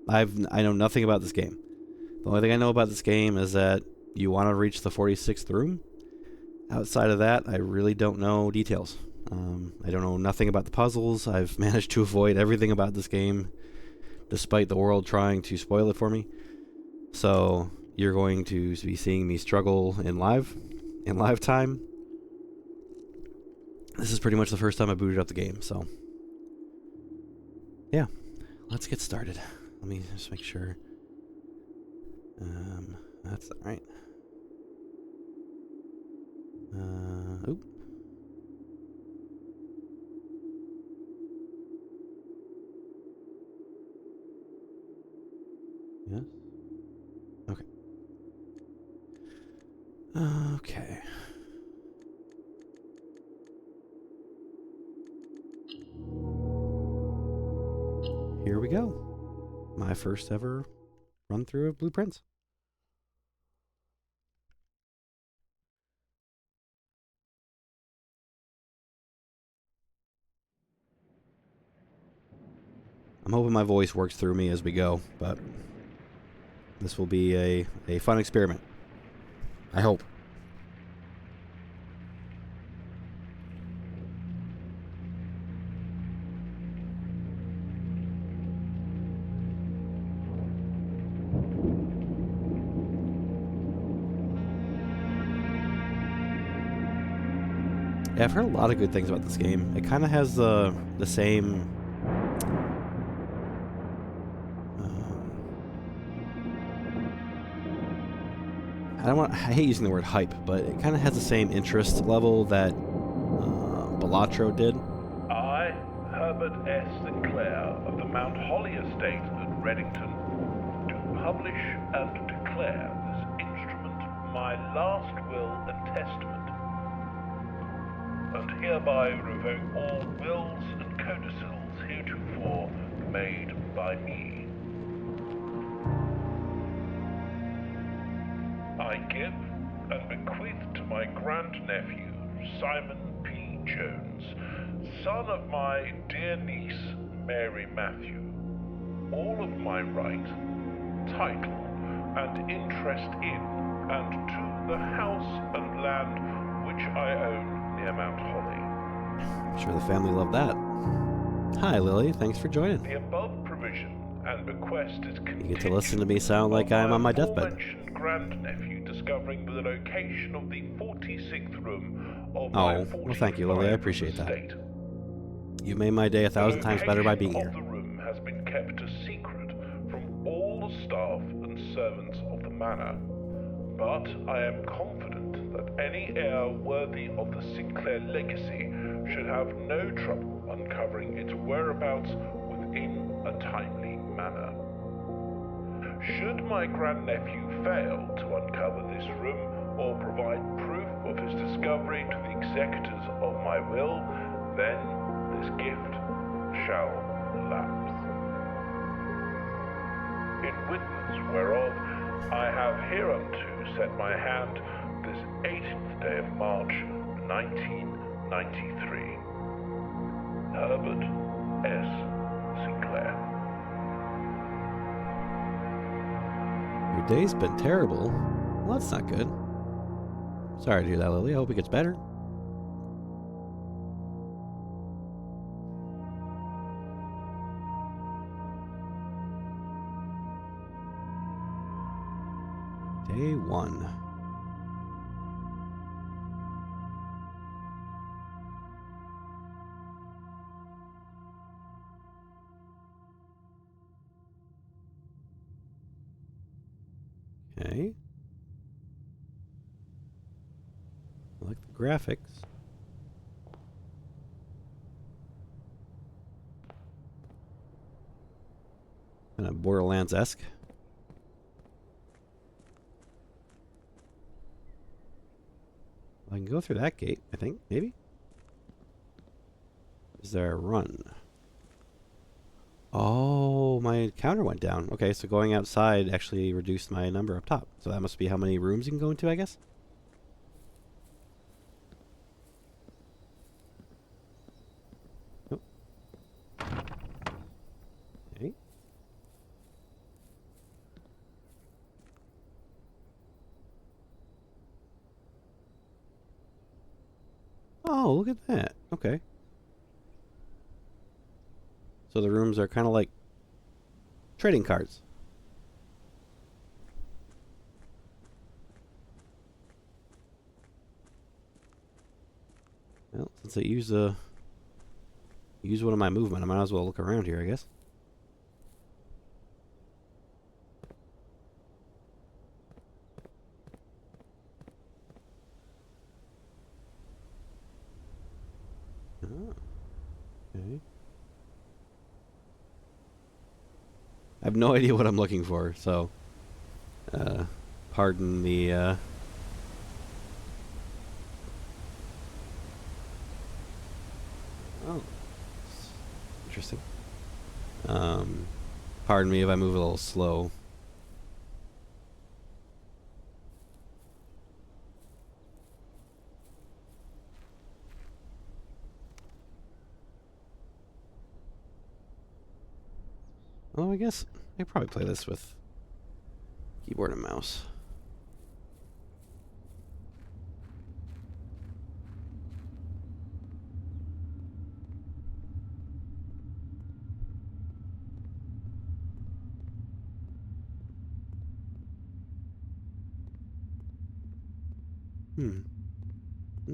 I know nothing about this game. The only thing I know about this game is that you want to reach the 46th room. Outside of that, I really don't know details. I don't know nothing about the puzzles. I've managed to avoid everything about this game, despite the world trying to spoil it for me. So you're going to be seeing me struggle in live time. This is pretty much the first time I booted up the game, so yeah, let's get started. Let me just make sure. That's all right. Oop. Yes. Okay. Okay. Here we go. My first ever run through of Blueprints. I'm hoping my voice works through me as we go, but this will be a fun experiment. I hope. Yeah, I've heard a lot of good things about this game. It kind of has the same. I hate using the word hype, but it kind of has the same interest level that Balatro did. I, Herbert S. Sinclair of the Mount Holly Estate at Reddington, do publish and declare this instrument my last will and testament, and hereby revoke all wills and codicils heretofore made by me. I give and bequeath to my grandnephew, Simon P. Jones, son of my dear niece, Mary Matthew, all of my right, title, and interest in and to the house and land which I own near Mount Holly. I'm sure the family loved that. Hi, Lily. Thanks for joining. The above provision and bequest is contingent. You get to listen to me sound like I'm on my deathbed. Aforementioned grandnephew discovering the location of the 46th room of my 45 well, thank you, Lily. I appreciate estate. that. You made my day 1,000 times better by being here. The room has been kept a secret from all the staff and servants of the manor, but I am confident that any heir worthy of the Sinclair legacy should have no trouble uncovering its whereabouts within a timely manner. Should my grandnephew fail to uncover this room or provide proof of his discovery to the executors of my will, then this gift shall lapse. In witness whereof I have hereunto set my hand this 18th day of March, 1993. Herbert S. Sinclair. Your day's been terrible. Well, that's not good. Sorry to hear that, Lily. I hope it gets better. Day 1. Okay. I like the graphics. Kind of Borderlands-esque. I can go through that gate, I think, maybe? Is there a run? Oh, my counter went down. Okay, so going outside actually reduced my number up top. So that must be how many rooms you can go into, I guess? Oh. Okay. Oh, look at that. Okay. So the rooms are kind of like trading cards. Well, since I use one of my movement, I might as well look around here, I guess. Oh, okay. I have no idea what I'm looking for, so pardon the oh, interesting. Pardon me if I move a little slow. Oh, I guess I could probably play this with keyboard and mouse.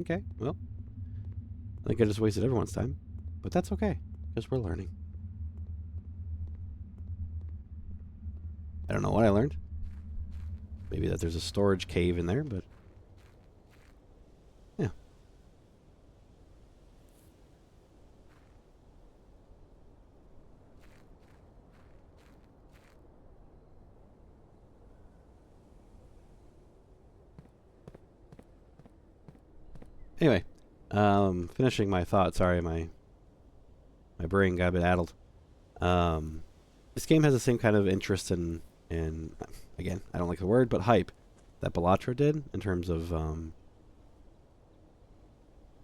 Okay, well, I think I just wasted everyone's time, but that's okay, because we're learning. I don't know what I learned. Maybe that there's a storage cave in there, but yeah. Anyway, finishing my thought. Sorry, my brain got a bit addled. This game has the same kind of interest in again, I don't like the word, but hype that Balatro did in terms of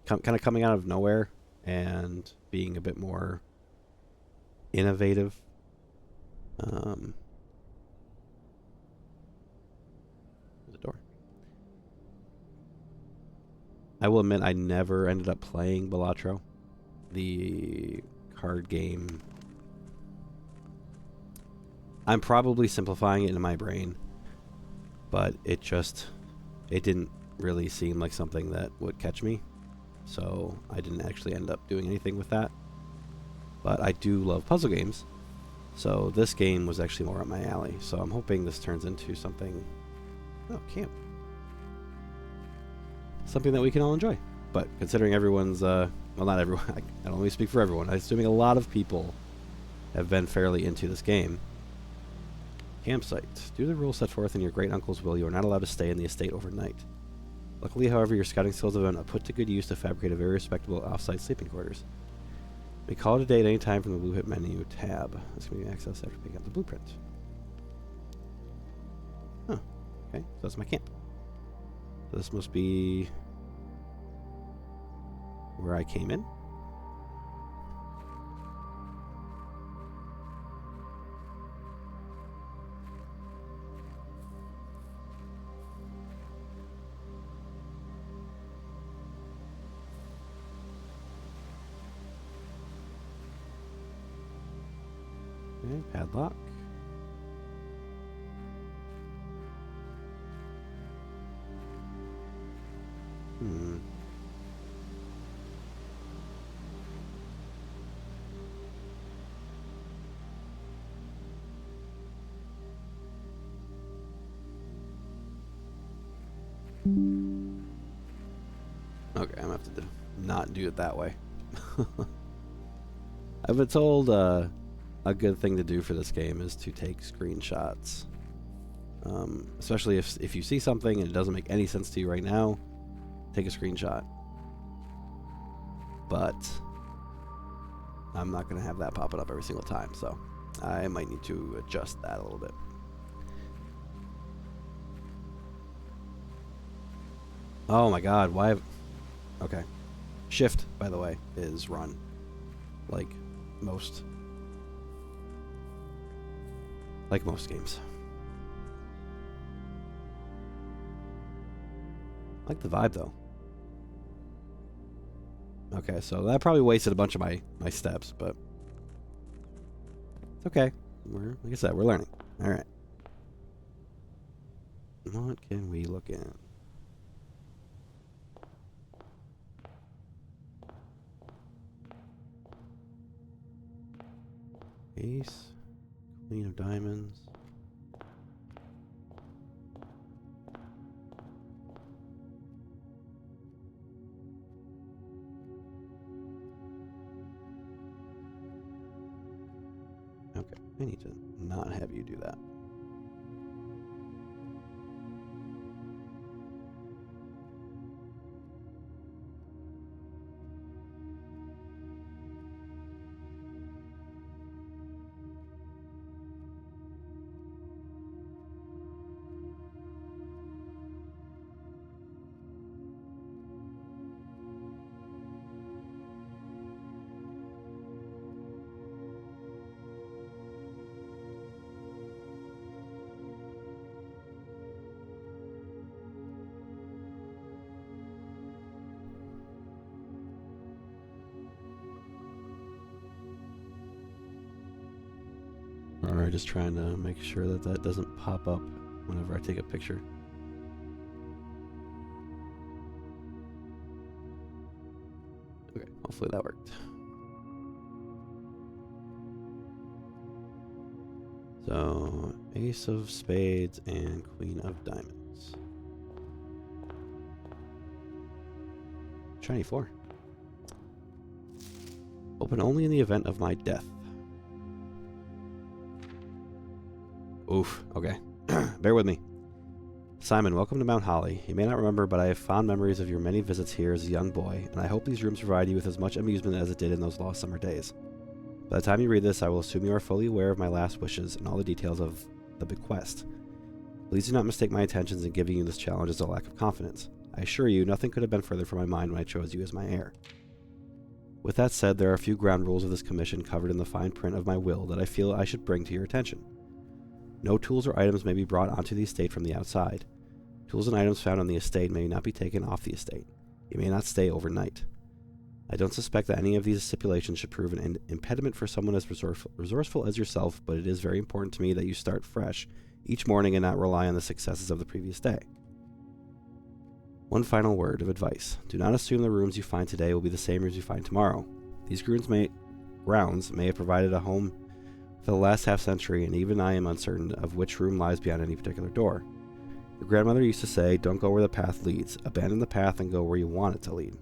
kind of coming out of nowhere and being a bit more innovative. The door. I will admit I never ended up playing Balatro, the card game. I'm probably simplifying it in my brain, but it didn't really seem like something that would catch me, so I didn't actually end up doing anything with that. But I do love puzzle games, so this game was actually more up my alley, so I'm hoping this turns into something... Oh, camp. Something that we can all enjoy. But considering everyone's... well, not everyone. I don't really speak for everyone. I'm assuming a lot of people have been fairly into this game. Campsite. Due to the rules set forth in your great uncle's will, you are not allowed to stay in the estate overnight. Luckily, however, your scouting skills have been put to good use to fabricate a very respectable off-site sleeping quarters. You may call it a day at any time from the Blue Hit menu tab. This can be accessed after picking up the blueprint. Huh. Okay, so that's my camp. So this must be where I came in. Okay, padlock. Okay, I'm gonna have to not do it that way. I've been told a good thing to do for this game is to take screenshots. Especially if you see something and it doesn't make any sense to you right now, take a screenshot. But I'm not going to have that popping up every single time, so I might need to adjust that a little bit. Oh my god, why... Okay. Shift, by the way, is run. Like most games. I like the vibe, though. Okay, so that probably wasted a bunch of my steps, but it's okay. Like I said, we're learning. All right. What can we look in? Ace, Queen of Diamonds. Okay, I need to not have you do that. Alright, just trying to make sure that that doesn't pop up whenever I take a picture. Okay, hopefully that worked. So, Ace of Spades and Queen of Diamonds. Shiny 4. Open only in the event of my death. Oof, okay. Bear with me. Simon, welcome to Mount Holly. You may not remember, but I have fond memories of your many visits here as a young boy, and I hope these rooms provide you with as much amusement as it did in those lost summer days. By the time you read this, I will assume you are fully aware of my last wishes and all the details of the bequest. Please do not mistake my intentions in giving you this challenge as a lack of confidence. I assure you, nothing could have been further from my mind when I chose you as my heir. With that said, there are a few ground rules of this commission covered in the fine print of my will that I feel I should bring to your attention. No tools or items may be brought onto the estate from the outside. Tools and items found on the estate may not be taken off the estate. You may not stay overnight. I don't suspect that any of these stipulations should prove an impediment for someone as resourceful as yourself, but it is very important to me that you start fresh each morning and not rely on the successes of the previous day. One final word of advice. Do not assume the rooms you find today will be the same rooms you find tomorrow. These grounds may have provided a home for the last half-century, and even I am uncertain of which room lies beyond any particular door. Your grandmother used to say, don't go where the path leads. Abandon the path and go where you want it to lead.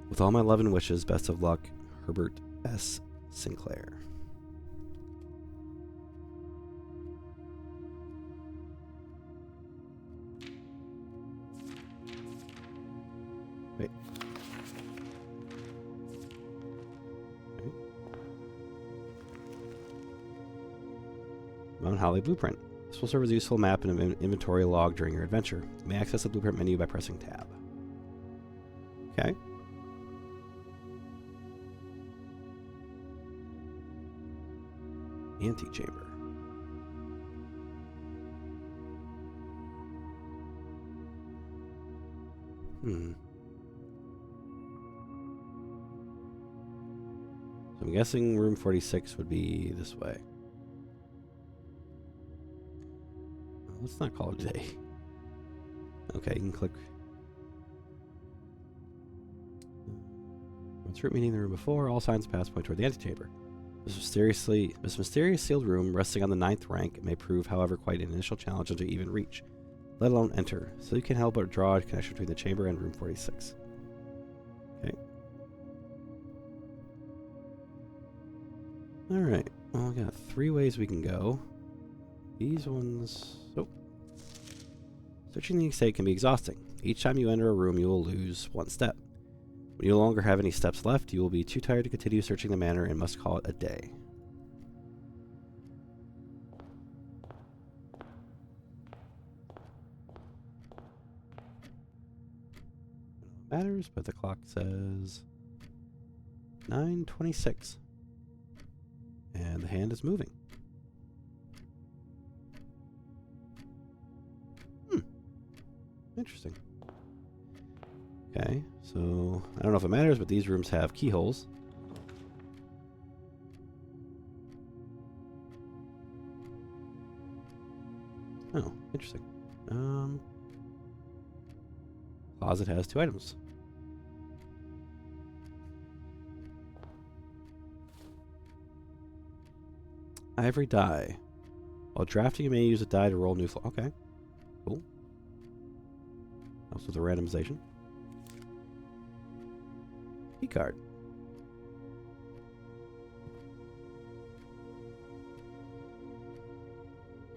With all my love and wishes, best of luck, Herbert S. Sinclair. Wait. Mount Holly Blueprint. This will serve as a useful map and an inventory log during your adventure. You may access the blueprint menu by pressing tab. Okay. Antechamber. So I'm guessing room 46 would be this way. Let's not call it a day. Okay, you can click. What's route meeting the room before? All signs pass point toward the antechamber. This mysterious sealed room, resting on the 9th rank, may prove, however, quite an initial challenge to even reach, let alone enter, so you can help but draw a connection between the chamber and room 46. Okay. Alright, well, we got 3 ways we can go. These ones... Oh. Searching the estate can be exhausting. Each time you enter a room, you will lose 1 step. When you no longer have any steps left, you will be too tired to continue searching the manor and must call it a day. Matters, but the clock says 9:26. And the hand is moving. Interesting. Okay, so I don't know if it matters, but these rooms have keyholes. Oh, interesting. Closet has 2 items. Ivory die. While drafting, you may use a die to roll new floor. Okay, cool. Also the randomization. Key card.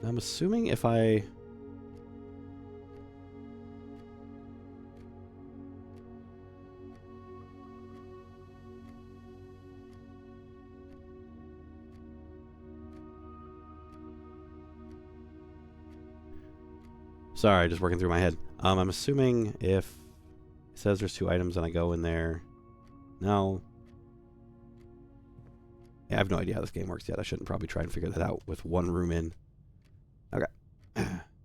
I'm assuming if I... Sorry, just working through my head. I'm assuming if it says there's 2 items and I go in there... No. Yeah, I have no idea how this game works yet. I shouldn't probably try and figure that out with 1 room in. Okay.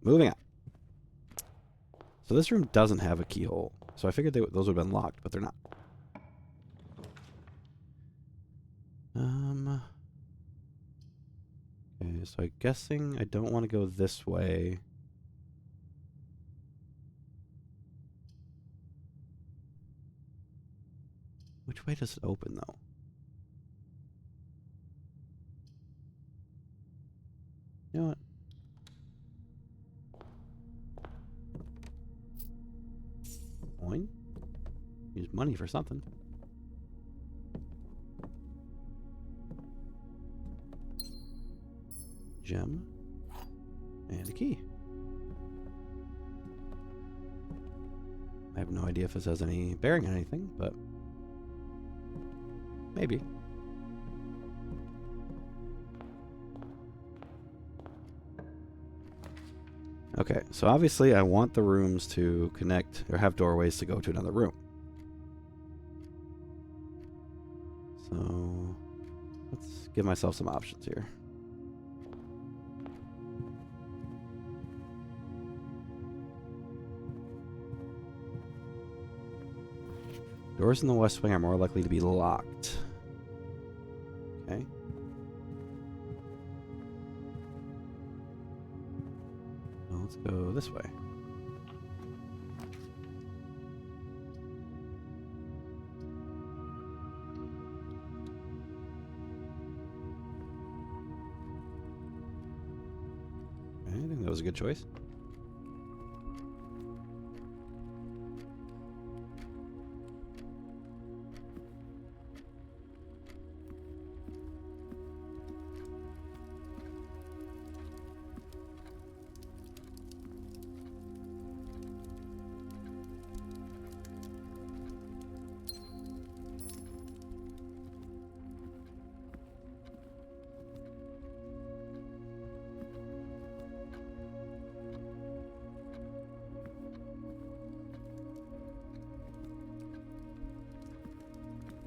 Moving on. So this room doesn't have a keyhole. So I figured those would have been locked, but they're not. Okay, so I'm guessing I don't want to go this way. Which way does it open, though? You know what? Coin? Use money for something. Gem. And a key. I have no idea if this has any bearing on anything, but maybe. Okay, so obviously I want the rooms to connect or have doorways to go to another room. So let's give myself some options here. Doors in the west wing are more likely to be locked. Okay. Well, let's go this way. Okay, I think that was a good choice.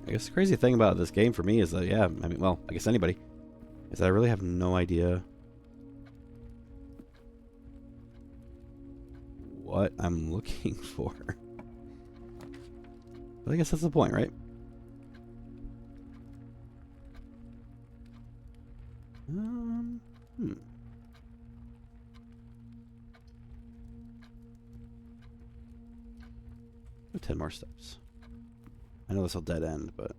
I guess the crazy thing about this game for me is that, yeah, I mean, well, I guess anybody, is that I really have no idea what I'm looking for. But I guess that's the point, right? Hmm. 10 more steps. I know this will dead end, but...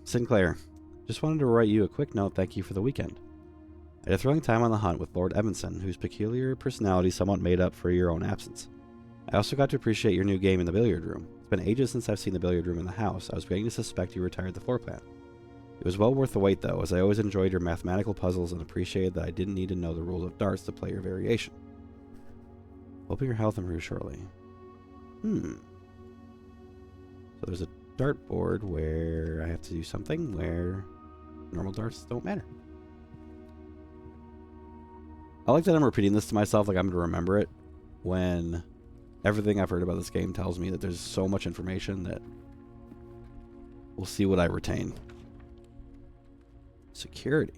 Sinclair, just wanted to write you a quick note thank you for the weekend. I had a thrilling time on the hunt with Lord Evanson, whose peculiar personality somewhat made up for your own absence. I also got to appreciate your new game in the billiard room. It's been ages since I've seen the billiard room in the house. I was beginning to suspect you retired the floor plan. It was well worth the wait, though, as I always enjoyed your mathematical puzzles and appreciated that I didn't need to know the rules of darts to play your variation. Hoping your health improves shortly. So there's a dartboard where I have to do something where normal darts don't matter. I like that I'm repeating this to myself, like I'm going to remember it, when everything I've heard about this game tells me that there's so much information that we'll see what I retain. Security.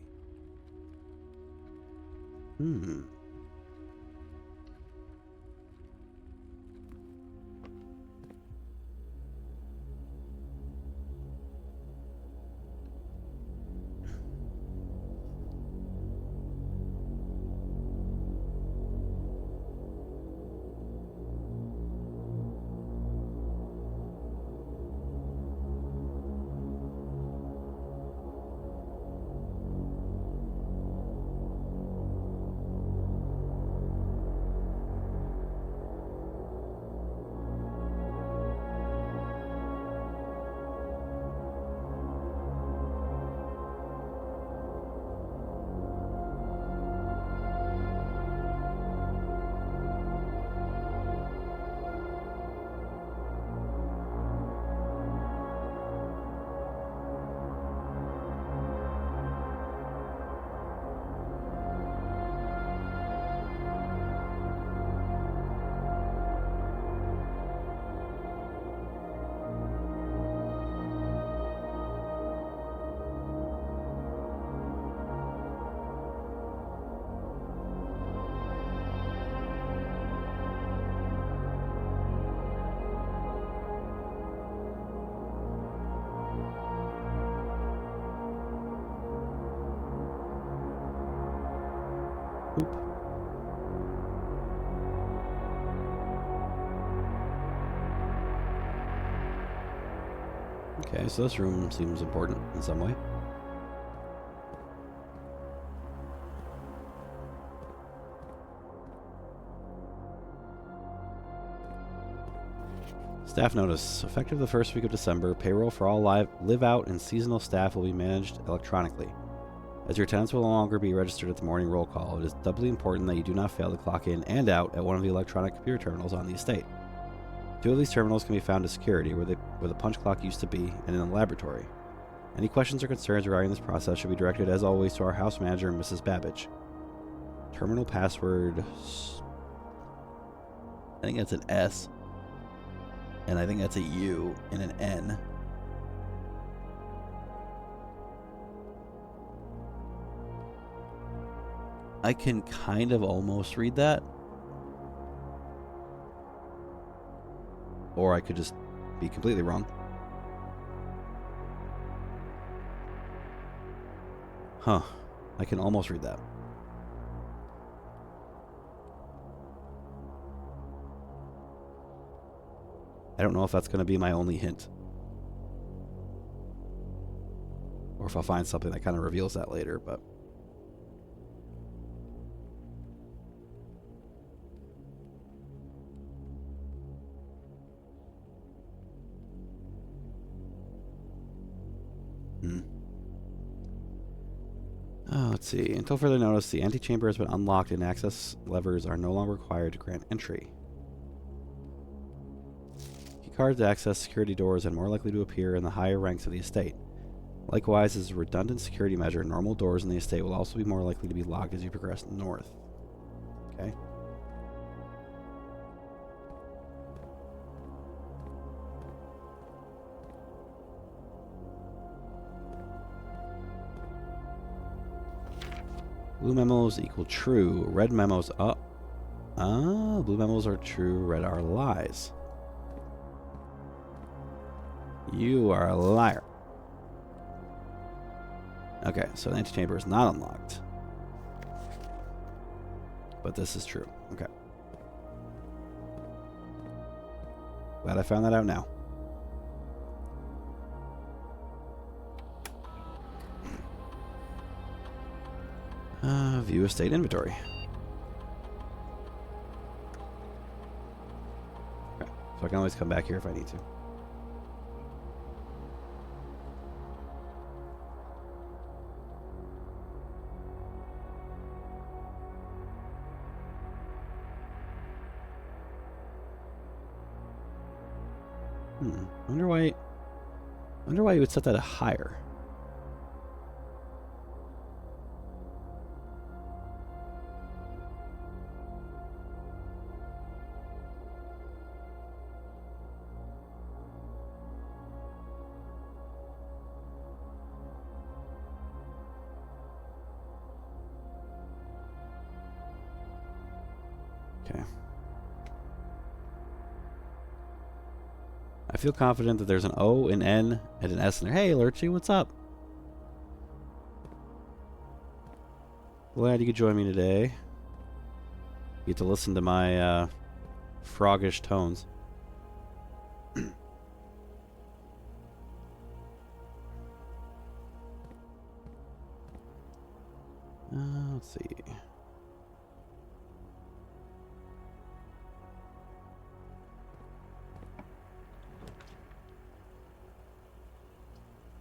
Okay, so this room seems important in some way. Staff notice. Effective the first week of December, payroll for all live-out and seasonal staff will be managed electronically. As your tenants will no longer be registered at the morning roll call, it is doubly important that you do not fail to clock in and out at one of the electronic computer terminals on the estate. 2 of these terminals can be found at security, where the punch clock used to be, and in the laboratory. Any questions or concerns regarding this process should be directed, as always, to our house manager, Mrs. Babbage. Terminal password... I think that's an S. And I think that's a U and an N. I can kind of almost read that. Or I could just be completely wrong. Huh. I can almost read that. I don't know if that's going to be my only hint. Or if I'll find something that kind of reveals that later, but... let's see. Until further notice, the antechamber has been unlocked and access levers are no longer required to grant entry. Keycards to access security doors are more likely to appear in the higher ranks of the estate. Likewise, as a redundant security measure, normal doors in the estate will also be more likely to be locked as you progress north. Okay. Blue memos equal true. Red memos up. Blue memos are true. Red are lies. You are a liar. Okay, so the antechamber is not unlocked. But this is true. Okay. Glad I found that out now. View estate inventory. Okay, so I can always come back here if I need to. Wonder why wonder why you would set that higher. Okay. I feel confident that there's an O, an N, and an S in there. Hey, Lurchy, what's up? Glad you could join me today. You get to listen to my froggish tones. Let's see.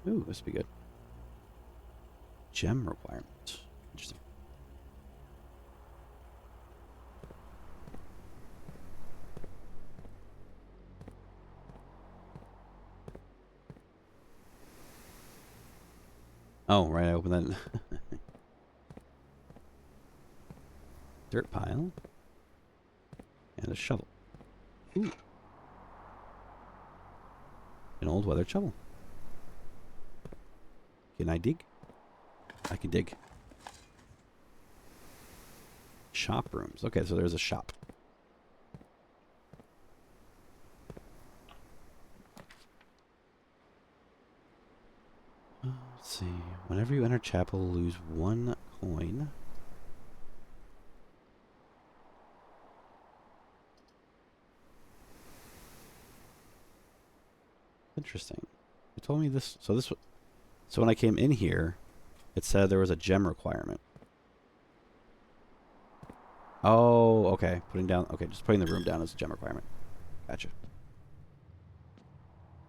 Ooh, this would be good. Gem requirement. Interesting. Oh, right, I opened that. Dirt pile. And a shovel. Ooh. An old weathered shovel. Can I dig? I can dig. Shop rooms. Okay, so there's a shop. Let's see. Whenever you enter chapel, lose 1 coin. Interesting. You told me this. So when I came in here, it said there was a gem requirement. Oh, okay. Okay, just putting the room down as a gem requirement. Gotcha.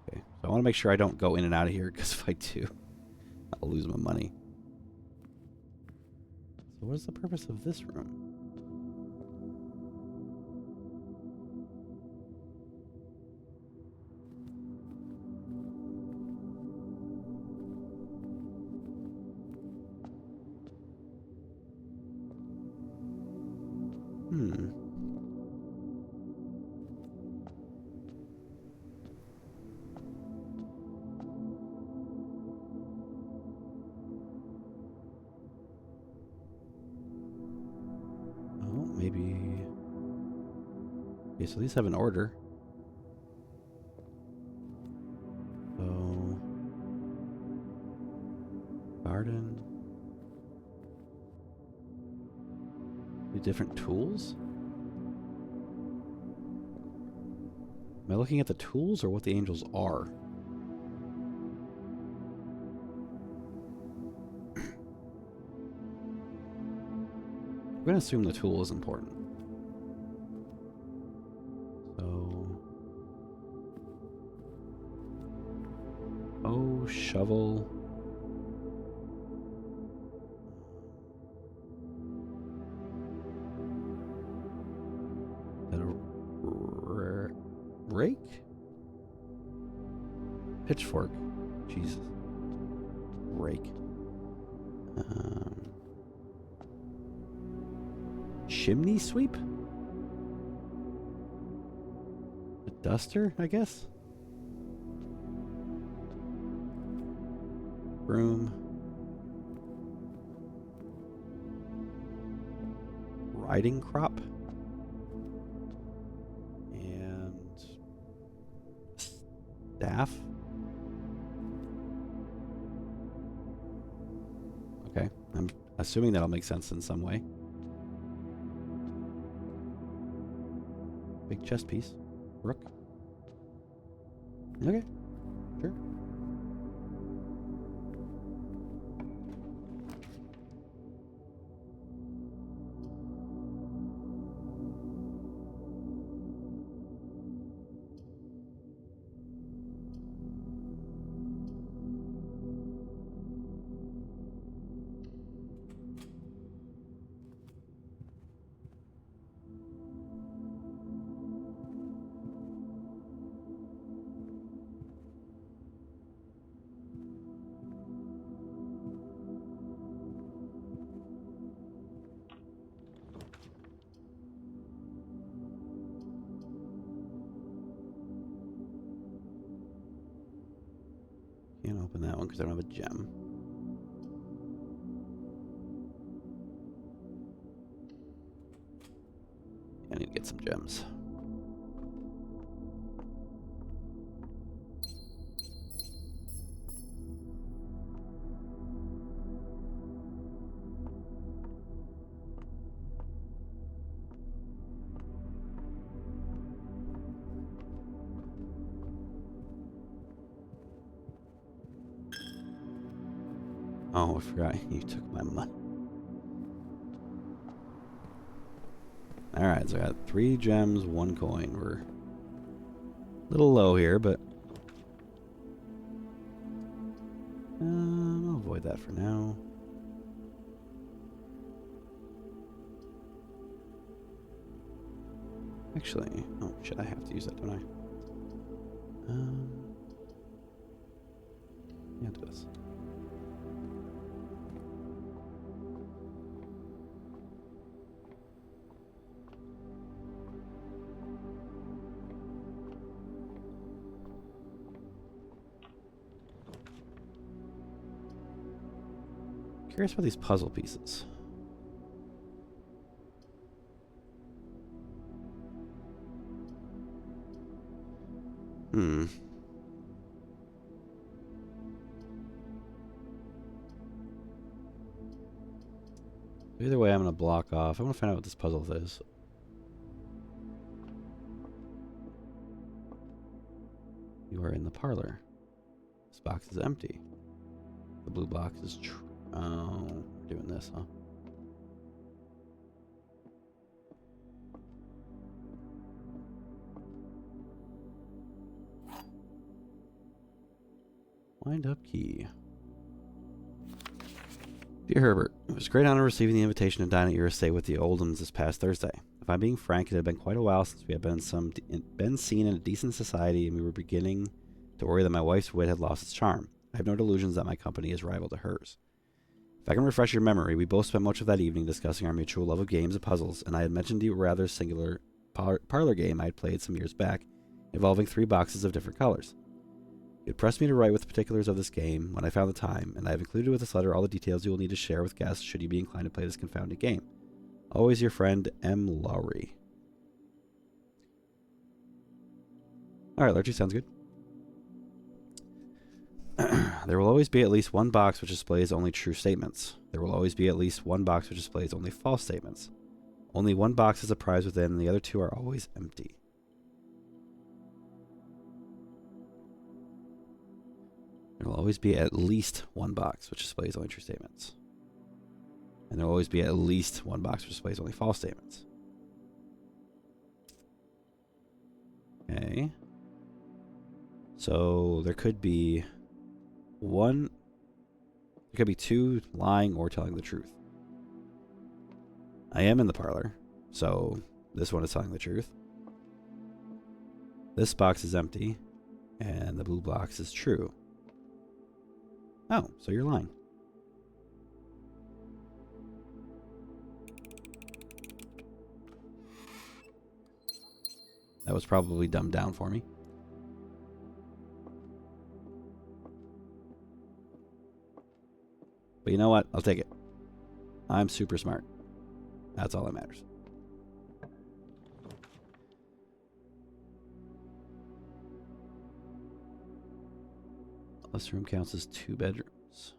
Okay, so I want to make sure I don't go in and out of here, because if I do, I'll lose my money. So what is the purpose of this room? Oh, maybe... Okay, so these have an order. So... Garden... different tools? Am I looking at the tools or what the angels are? I'm going to assume the tool is important. So... Oh, shovel... Rake? Pitchfork. Jesus. Rake. Chimney sweep? A duster, I guess? Broom. Riding crop? Staff? Okay, I'm assuming that'll make sense in some way. Big chest piece. Rook. Okay, sure. open that one because I don't have a gem. I need to get some gems. Oh, I forgot you took my money. Alright, so I got 3 gems, 1 coin. We're a little low here, but I'll avoid that for now. Actually, oh shit, I have to use that, don't I? Yeah, do this. Curious about these puzzle pieces. Either way, I'm going to block off. I want to find out what this puzzle is. You are in the parlor. This box is empty. The blue box is true. Oh, we're doing this, huh? Wind up key. Dear Herbert, it was a great honor receiving the invitation to dine at your estate with the Oldhams this past Thursday. If I'm being frank, it had been quite a while since we had been seen in a decent society, and we were beginning to worry that my wife's wit had lost its charm. I have no delusions that my company is rival to hers. If I can refresh your memory, we both spent much of that evening discussing our mutual love of games and puzzles, and I had mentioned the rather singular parlor game I had played some years back, involving 3 boxes of different colors. You had pressed me to write with the particulars of this game when I found the time, and I have included with this letter all the details you will need to share with guests should you be inclined to play this confounded game. Always your friend, M. Lowry. Alright, Lurchy, sounds good. There will always be at least one box which displays only true statements. There will always be at least one box which displays only false statements. Only one box is a prize within, and the other 2 are always empty. There will always be at least one box which displays only true statements. And there will always be at least one box which displays only false statements. Okay. So there could be 2 lying or telling the truth. I am in the parlor, so this one is telling the truth. This box is empty, and the blue box is true. Oh, so you're lying. That was probably dumbed down for me. But you know what? I'll take it. I'm super smart. That's all that matters. This room counts as 2 bedrooms.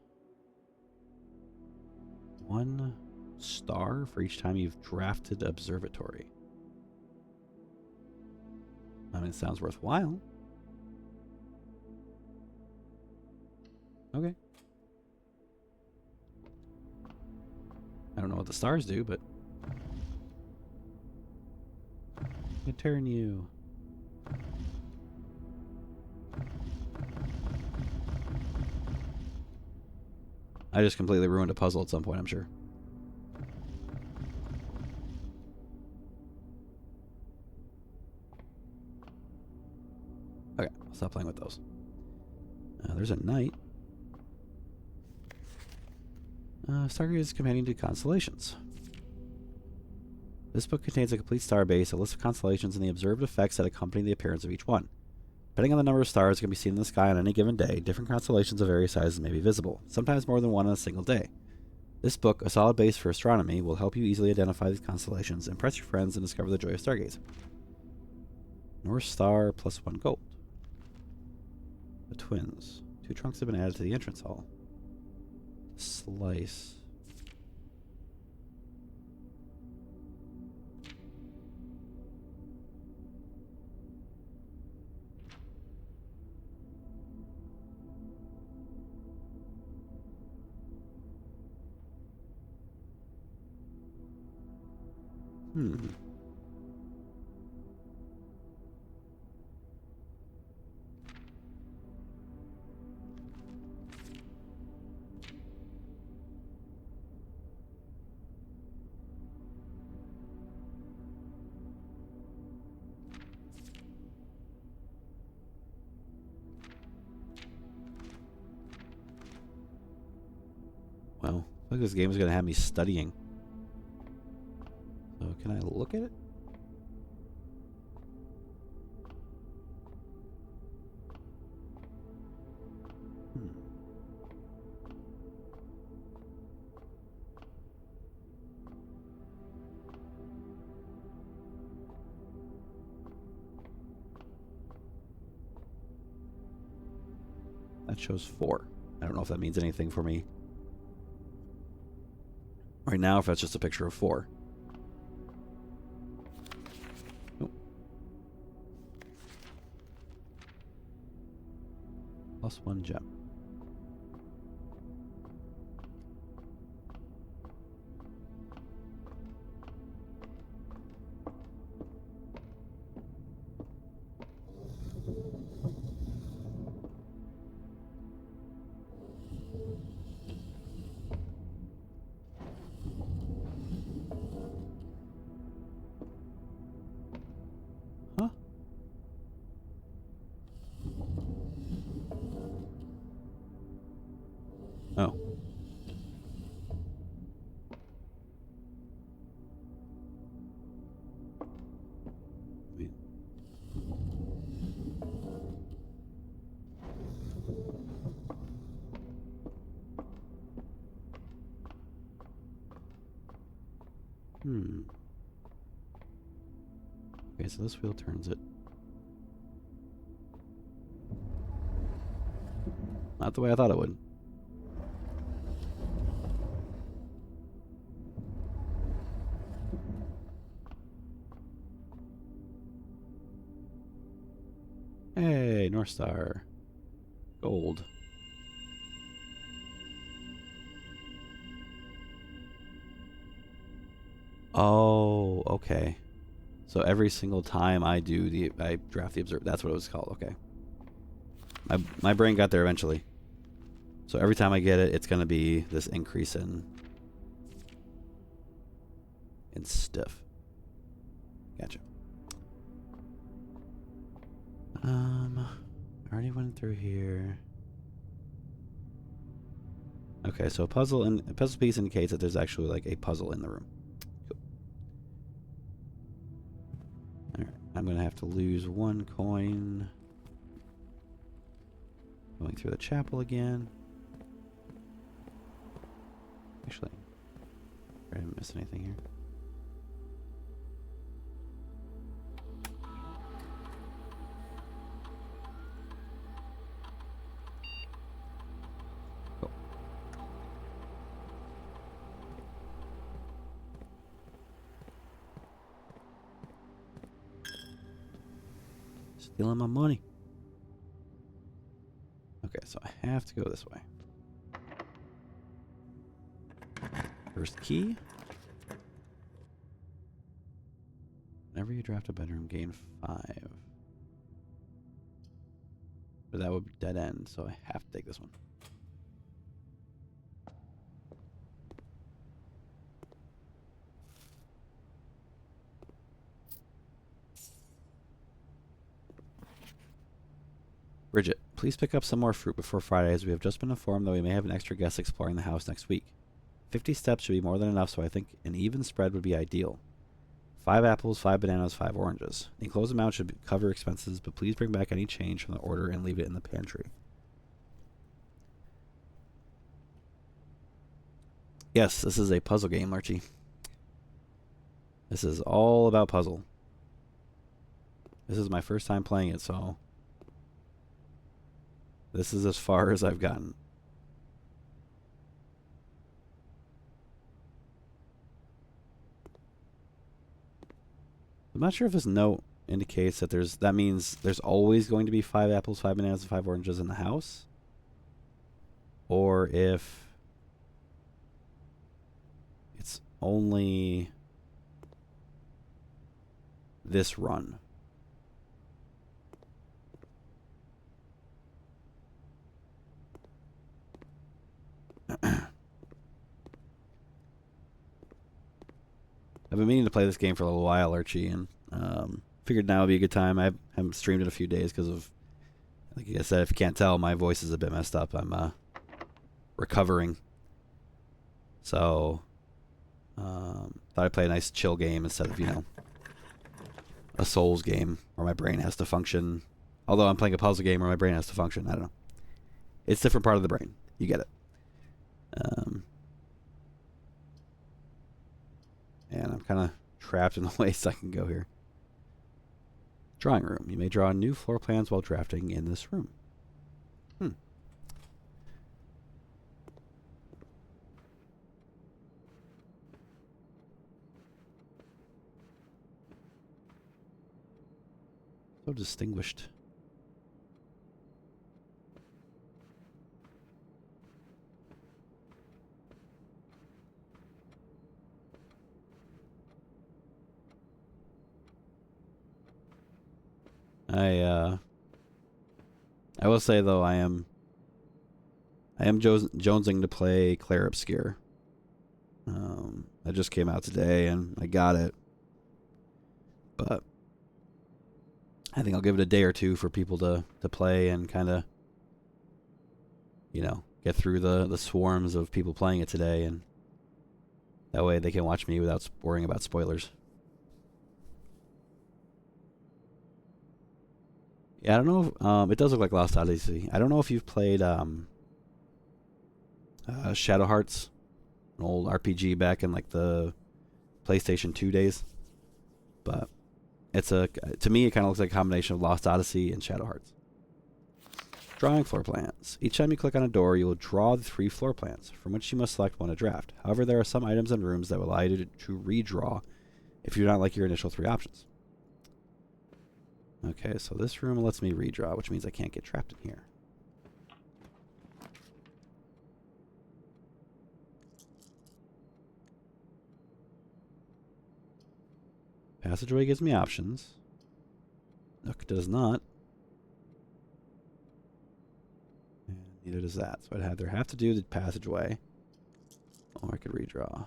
1 star for each time you've drafted observatory. I mean, it sounds worthwhile. Okay. I don't know what the stars do, but I turn you. I just completely ruined a puzzle at some point, I'm sure. Okay, I'll stop playing with those. There's a knight. Stargate is companion to constellations. This book contains a complete star base, a list of constellations, and the observed effects that accompany the appearance of each one. Depending on the number of stars that can be seen in the sky on any given day, different constellations of various sizes may be visible, sometimes more than one on a single day. This book, a solid base for astronomy, will help you easily identify these constellations, impress your friends, and discover the joy of stargazing. North Star plus 1 gold. The twins. 2 trunks have been added to the entrance hall. Slice. Well, I think this game is going to have me studying. So, can I look at it? That shows 4. I don't know if that means anything for me right now, if that's just a picture of 4. Oh. Plus 1 gem. Oh. Wait. Okay, so this wheel turns it. Not the way I thought it would. Hey, North Star. Gold. Oh, okay. So every single time I draft the observer. That's what it was called. Okay. My brain got there eventually. So every time I get it, it's going to be this increase in stuff. Gotcha. I already went through here. Okay, so a puzzle piece indicates that there's actually like a puzzle in the room. Cool. Alright, I'm gonna have to lose 1 coin. Going through the chapel again. Actually, I didn't miss anything here. Stealing my money. Okay, so I have to go this way. First key. Whenever you draft a bedroom, gain 5. But that would be dead end, so I have to take this one. Bridget, please pick up some more fruit before Friday, as we have just been informed that we may have an extra guest exploring the house next week. 50 steps should be more than enough, so I think an even spread would be ideal. 5 apples, 5 bananas, 5 oranges. The enclosed amount should cover expenses, but please bring back any change from the order and leave it in the pantry. Yes, this is a puzzle game, Archie. This is all about puzzle. This is my first time playing it, so this is as far as I've gotten. I'm not sure if this note indicates that that means there's always going to be 5 apples, 5 bananas, and 5 oranges in the house, or if it's only this run. I've been meaning to play this game for a little while, Archie, and figured now would be a good time. I haven't streamed in a few days because of, like I said, if you can't tell, my voice is a bit messed up. I'm recovering. So, thought I'd play a nice chill game instead of, a Souls game where my brain has to function. Although I'm playing a puzzle game where my brain has to function. I don't know. It's a different part of the brain. You get it. And I'm kind of trapped in the ways I can go here. Drawing room. You may draw new floor plans while drafting in this room. So distinguished. I will say though I am jonesing to play Clair Obscure. It just came out today and I got it, but I think I'll give it a day or two for people to play and kind of get through the swarms of people playing it today, and that way they can watch me without worrying about spoilers. Yeah, I don't know if, it does look like Lost Odyssey. I don't know if you've played Shadow Hearts, an old RPG back in like the PlayStation 2 days. But to me it kind of looks like a combination of Lost Odyssey and Shadow Hearts. Drawing floor plans. Each time you click on a door, you will draw the 3 floor plans, from which you must select one to draft. However, there are some items and rooms that will allow you to redraw if you do not like your initial 3 options. Okay, so this room lets me redraw, which means I can't get trapped in here. Passageway gives me options. Nook does not. And neither does that. So I'd either have to do the passageway, or I could redraw.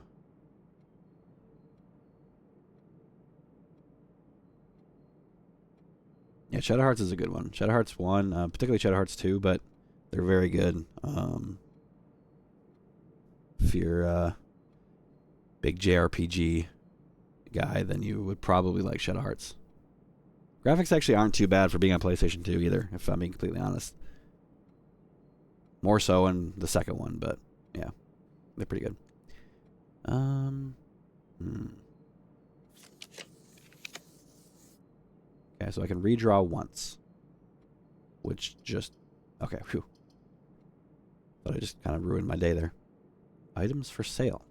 Yeah, Shadow Hearts is a good one. Shadow Hearts 1, particularly Shadow Hearts 2, but they're very good. If you're a big JRPG guy, then you would probably like Shadow Hearts. Graphics actually aren't too bad for being on PlayStation 2 either, if I'm being completely honest. More so in the second one, but yeah, they're pretty good. Okay, so I can redraw once. Which just... Okay, phew. But I just kind of ruined my day there. Items for sale.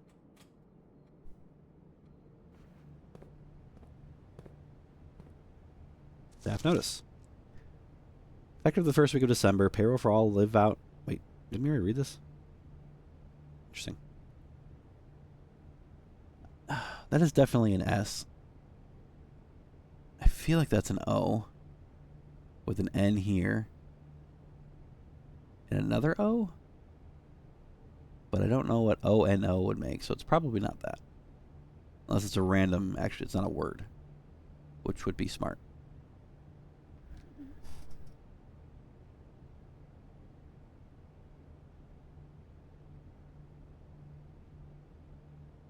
Staff notice. Effective the first week of December, payroll for all live out... Wait, didn't we already read this? Interesting. That is definitely an S. I feel like that's an O. With an N here. And another O? But I don't know what O-N-O would make, so it's probably not that. Unless it's a random... Actually, it's not a word. Which would be smart.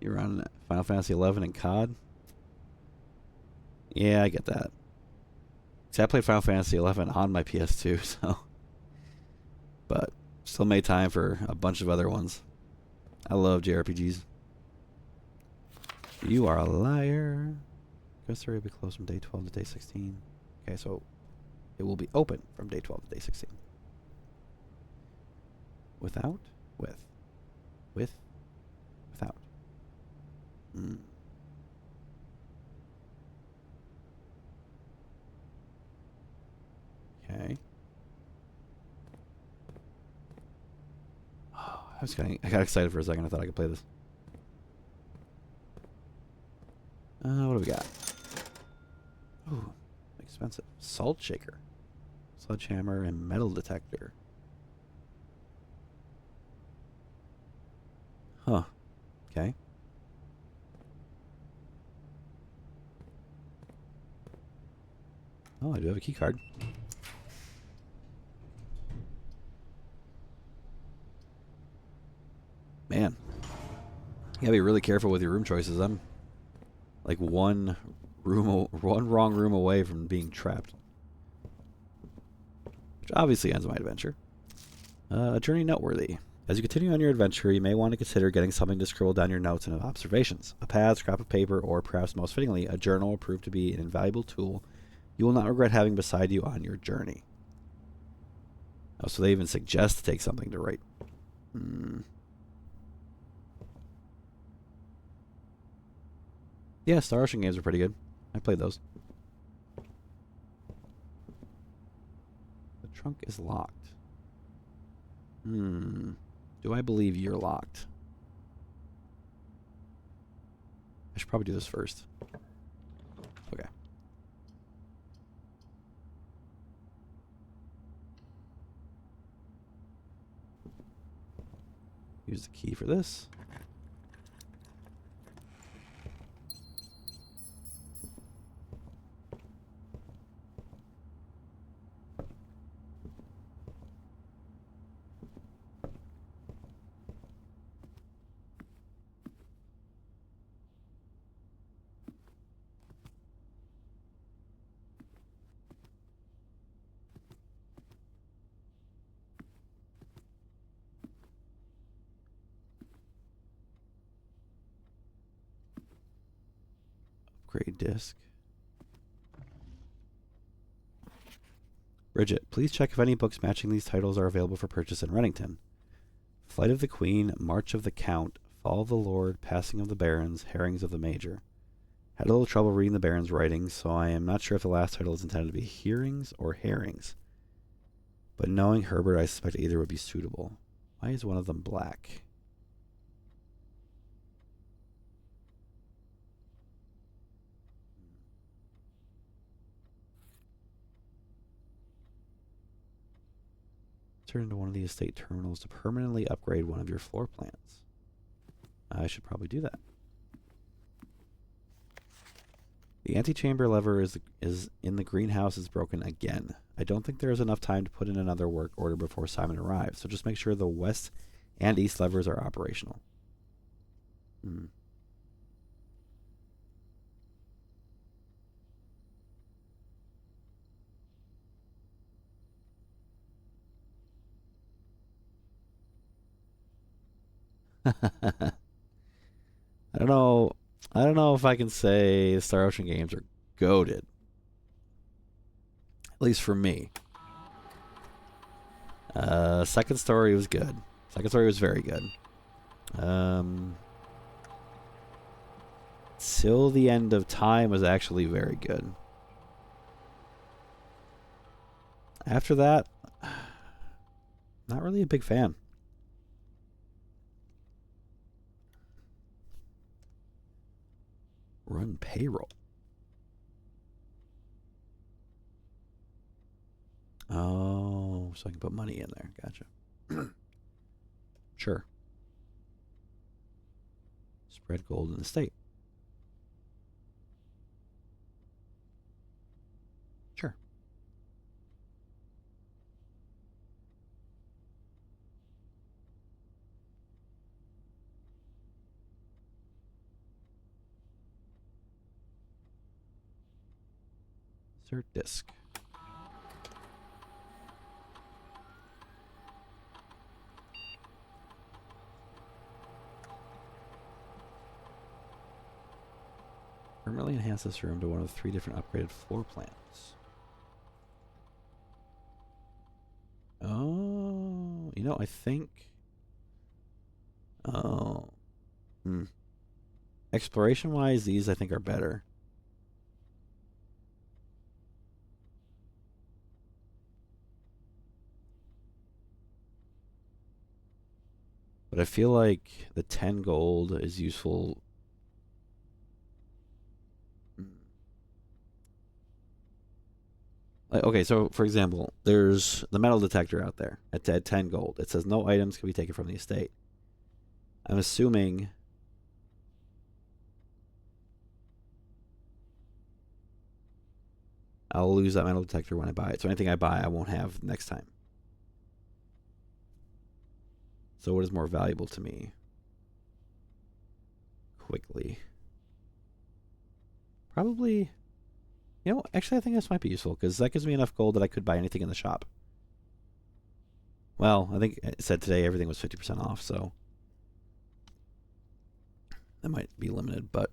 You're on Final Fantasy 11 and COD? Yeah, I get that. See, I played Final Fantasy 11 on my PS2, so. But still made time for a bunch of other ones. I love JRPGs. You are a liar. Quest area will be closed from day 12 to day 16. Okay, so it will be open from day 12 to day 16. Without? With. With? Without. Okay. Oh, I got excited for a second. I thought I could play this. What do we got? Ooh, expensive. Salt shaker. Sledgehammer and metal detector. Huh. Okay. Oh, I do have a key card. Man. You gotta be really careful with your room choices. I'm like one wrong room away from being trapped. Which obviously ends my adventure. A journey noteworthy. As you continue on your adventure, you may want to consider getting something to scribble down your notes and observations. A pad, scrap of paper, or perhaps most fittingly, a journal will prove to be an invaluable tool you will not regret having beside you on your journey. Oh, so they even suggest to take something to write. Yeah, Star Ocean games are pretty good. I played those. The trunk is locked. Do I believe you're locked? I should probably do this first. Okay. Use the key for this. Upgrade disc. Bridget, please check if any books matching these titles are available for purchase in Renington. Flight of the Queen, March of the Count, Fall of the Lord, Passing of the Barons, Herrings of the Major. Had a little trouble reading the Baron's writings, so I am not sure if the last title is intended to be Hearings or Herrings. But knowing Herbert, I suspect either would be suitable. Why is one of them black? Turn into one of the estate terminals to permanently upgrade one of your floor plans. I should probably do that. The antechamber lever is in the greenhouse is broken again. I don't think there is enough time to put in another work order before Simon arrives, so just make sure the west and east levers are operational. I don't know. I don't know if I can say Star Ocean games are goated. At least for me. Second Story was good. Second Story was very good. Till the End of Time was actually very good. After that, not really a big fan. Run payroll. Oh, so I can put money in there. Gotcha. Sure. Spread gold in the state. Sure. Insert disk. Permanently enhance this room to one of 3 different upgraded floor plans. Oh, you know, I think. Oh. Exploration-wise, these I think are better. But I feel like the 10 gold is useful. Like, okay, so for example, there's the metal detector out there at 10 gold. It says no items can be taken from the estate. I'm assuming I'll lose that metal detector when I buy it. So anything I buy, I won't have next time. So what is more valuable to me? Quickly. Probably, you know, actually I think this might be useful because that gives me enough gold that I could buy anything in the shop. Well, I think it said today everything was 50% off, so that might be limited, but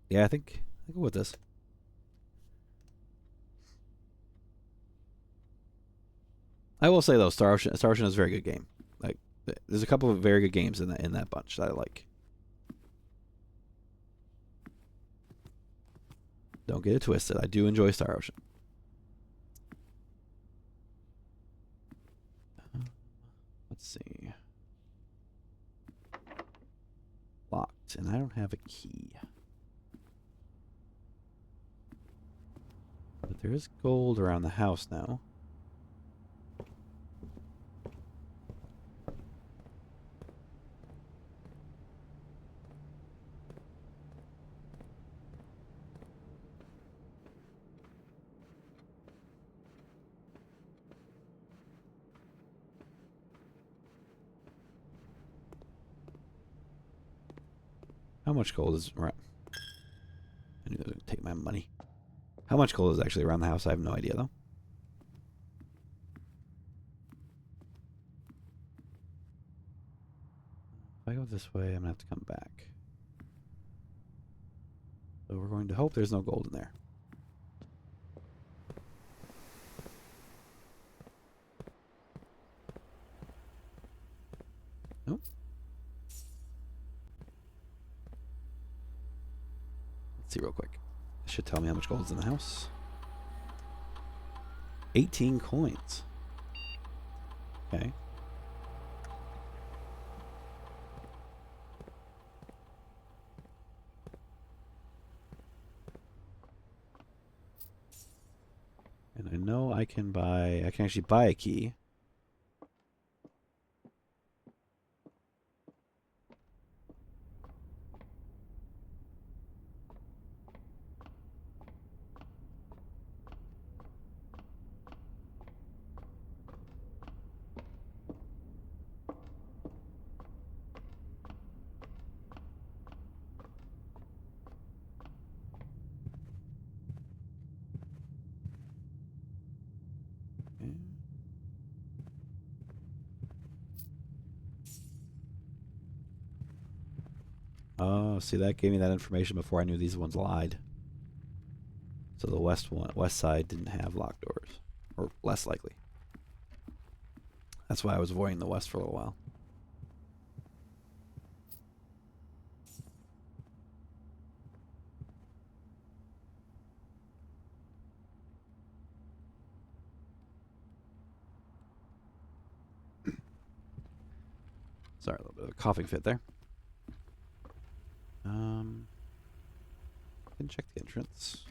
yeah, I think I'll go with this. I will say though, Star Ocean is a very good game. Like, there's a couple of very good games in that bunch that I like. Don't get it twisted. I do enjoy Star Ocean. Let's see. Locked, and I don't have a key. But there is gold around the house now. How much gold is around? I knew they were going to take my money. How much gold is actually around the house? I have no idea, though. If I go this way, I'm going to have to come back. So we're going to hope there's no gold in there. Nope. Let's see real quick. It should tell me how much gold is in the house. 18 coins. Okay. And I know I can actually buy a key. Okay. Oh, see, that gave me that information before I knew these ones lied. So the west side didn't have locked doors, or less likely. That's why I was avoiding the west for a little while. Sorry, a little bit of a coughing fit there. I can check the entrance.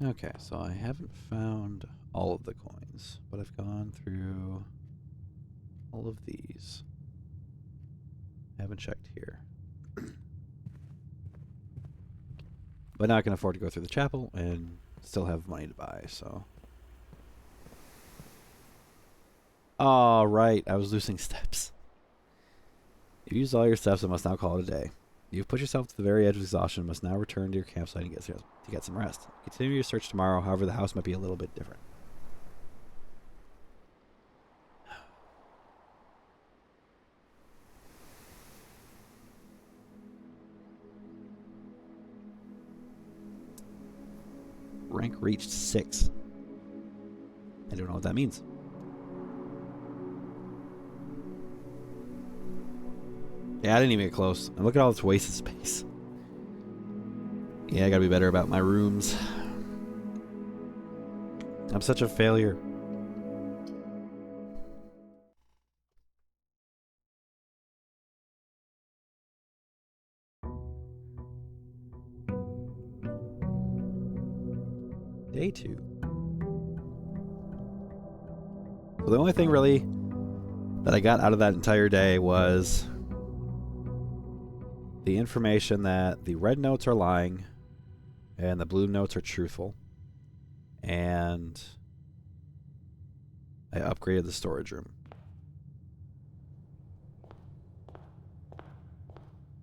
Okay, so I haven't found all of the coins, but I've gone through all of these. I haven't checked here. But now I can afford to go through the chapel and still have money to buy, so. All right, I was losing steps. You've used all your steps and must now call it a day. You've put yourself to the very edge of exhaustion and must now return to your campsite and get some rest. Continue your search tomorrow, however the house might be a little bit different. Rank reached 6. I don't know what that means. Yeah, I didn't even get close. And look at all this wasted space. Yeah, I gotta be better about my rooms. I'm such a failure. Day 2. So the only thing really that I got out of that entire day was the information that the red notes are lying and the blue notes are truthful. And I upgraded the storage room.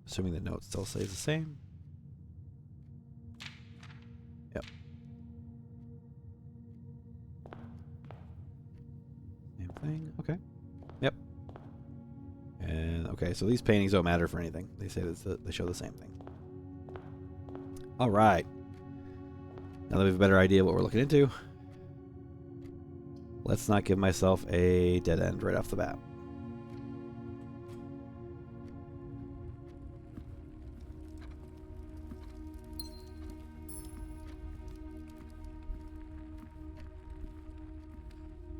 Assuming the note still stays the same. Yep. Same thing. Okay. Yep. And okay, so these paintings don't matter for anything. They say that they show the same thing. All right. Now that we have a better idea what we're looking into, let's not give myself a dead end right off the bat.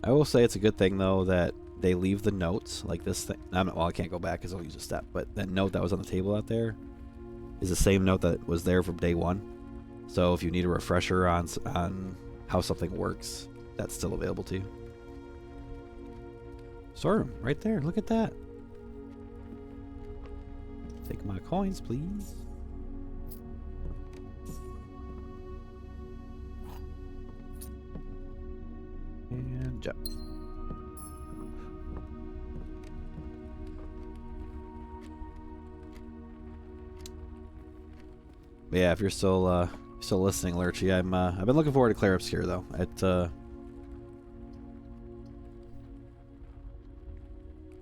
I will say it's a good thing, though, that they leave the notes like this thing. Well, I can't go back because I'll use a step, but that note that was on the table out there is the same note that was there from day 1. So if you need a refresher on how something works, that's still available to you. Storeroom, right there. Look at that. Take my coins, please. And jump. Yeah, if you're still listening, Lurchy, I've been looking forward to Clair Obscur though.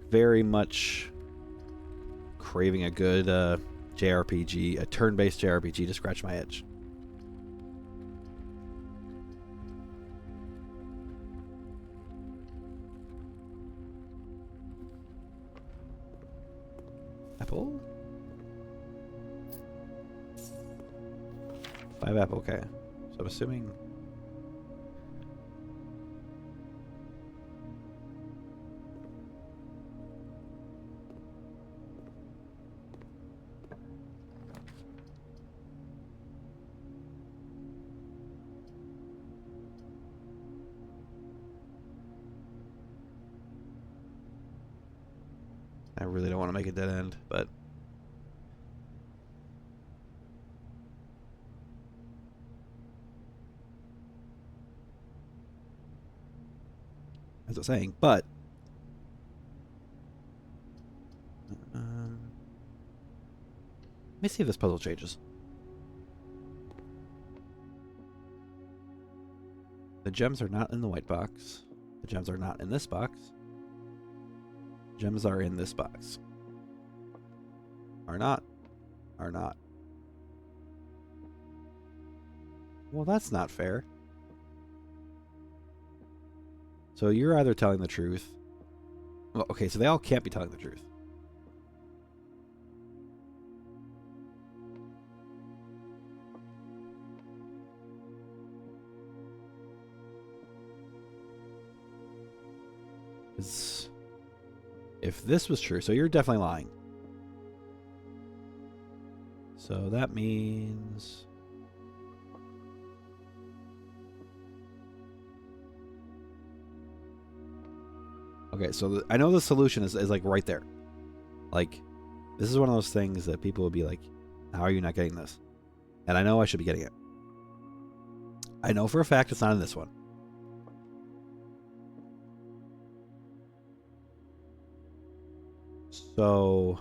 Very much craving a good JRPG, a turn-based JRPG to scratch my itch. Apple? 5 apple, okay. So I'm assuming... I really don't want to make a dead end, but... as I was saying, but... let me see if this puzzle changes. The gems are not in the white box. The gems are not in this box. Gems are in this box. Are not. Are not. Well, that's not fair. So you're either telling the truth. Well, okay, so they all can't be telling the truth. If this was true, so you're definitely lying. So that means... okay, so I know the solution is like right there. Like, this is one of those things that people would be like, how are you not getting this? And I know I should be getting it. I know for a fact it's not in this one. So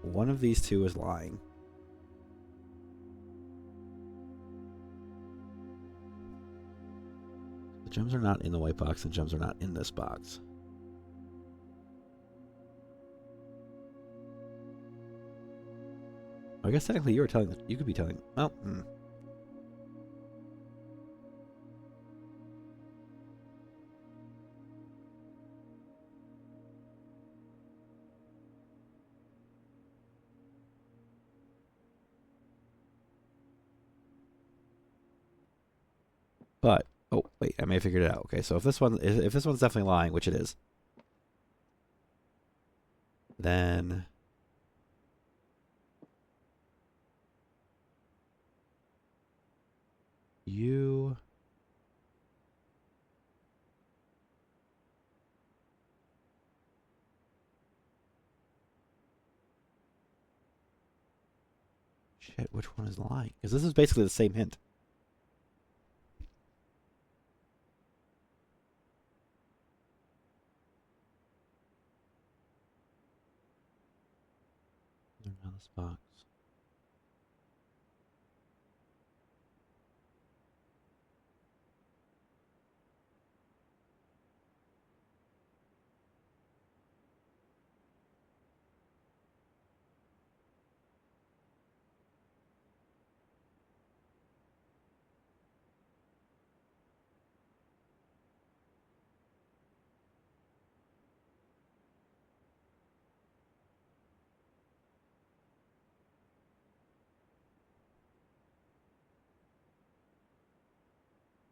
one of these two is lying. The gems are not in the white box, and gems are not in this box. I guess technically you were telling. You could be telling. Oh. But oh wait, I may have figured it out. Okay, so if this one's definitely lying, which it is, then you shit. Which one is lying? Because this is basically the same hint. They're not in this box.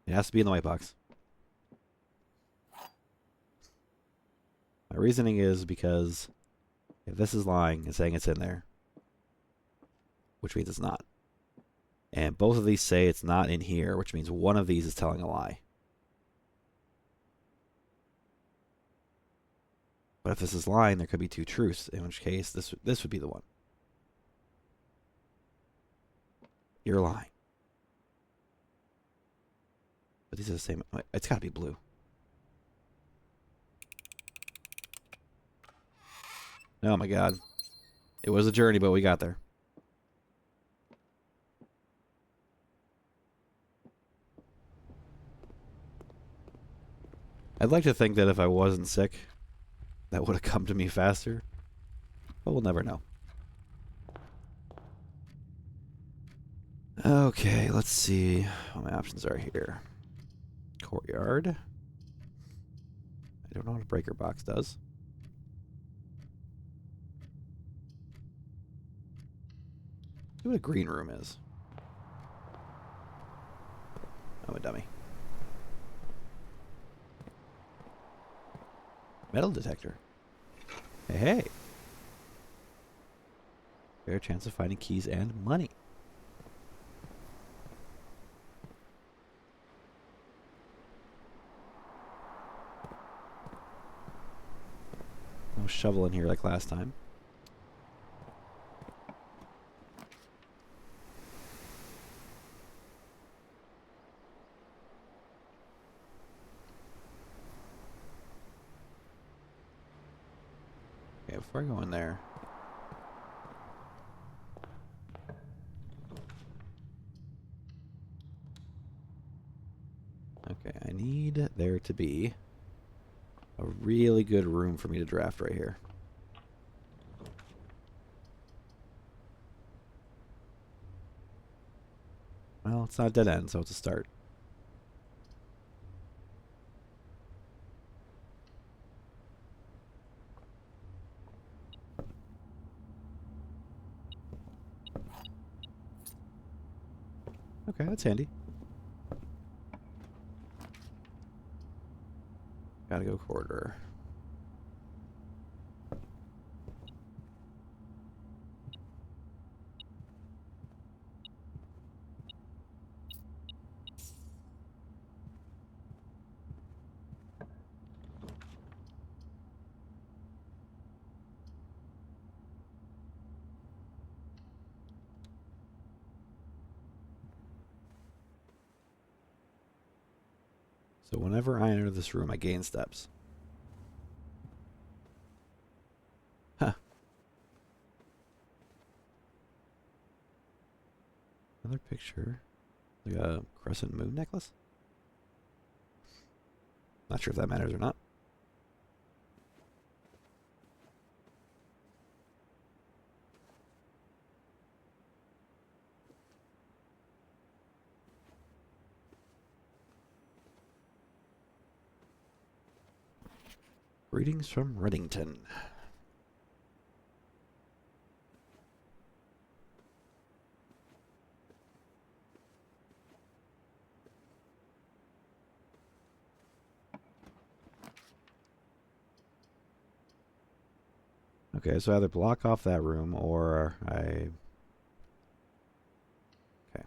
It has to be in the white box. My reasoning is because if this is lying and saying it's in there, which means it's not. And both of these say it's not in here, which means one of these is telling a lie. But if this is lying, there could be two truths, in which case this would be the one. You're lying. But these are the same. It's got to be blue. Oh my god. It was a journey, but we got there. I'd like to think that if I wasn't sick, that would have come to me faster. But we'll never know. Okay, let's see what my options are here. Courtyard. I don't know what a breaker box does. See what a green room is. I'm a dummy. Metal detector. Hey, hey. Fair chance of finding keys and money. No shovel in here like last time. Okay, before I go in there. Okay, I need there to be a really good room for me to draft right here. Well, it's not a dead end, so it's a start. Okay, that's handy. Gotta go corridor. So whenever I enter this room, I gain steps. Huh. Another picture. Like a crescent moon necklace? Not sure if that matters or not. Greetings from Reddington. Okay, so either block off that room or I... Okay.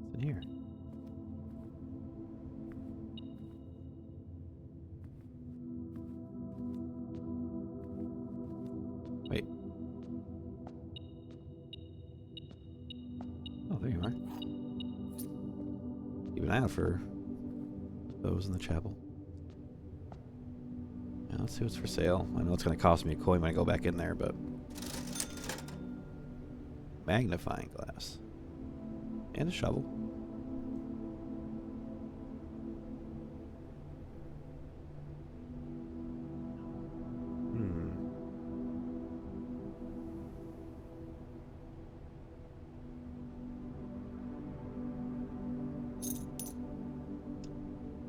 What's in here? Wait. Oh, there you are. Keep an eye out for those in the chapel. Yeah, let's see what's for sale. I know it's going to cost me a coin when I go back in there, but... Magnifying glass. And a shovel.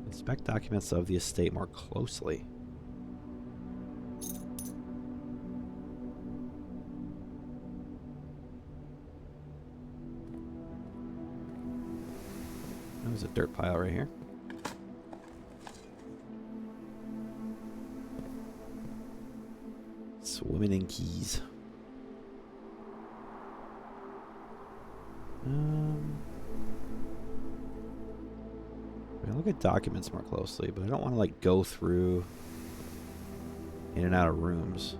Inspect documents of the estate more closely. There's a dirt pile right here. Swimming in keys. I look at documents more closely, but I don't want to like go through in and out of rooms.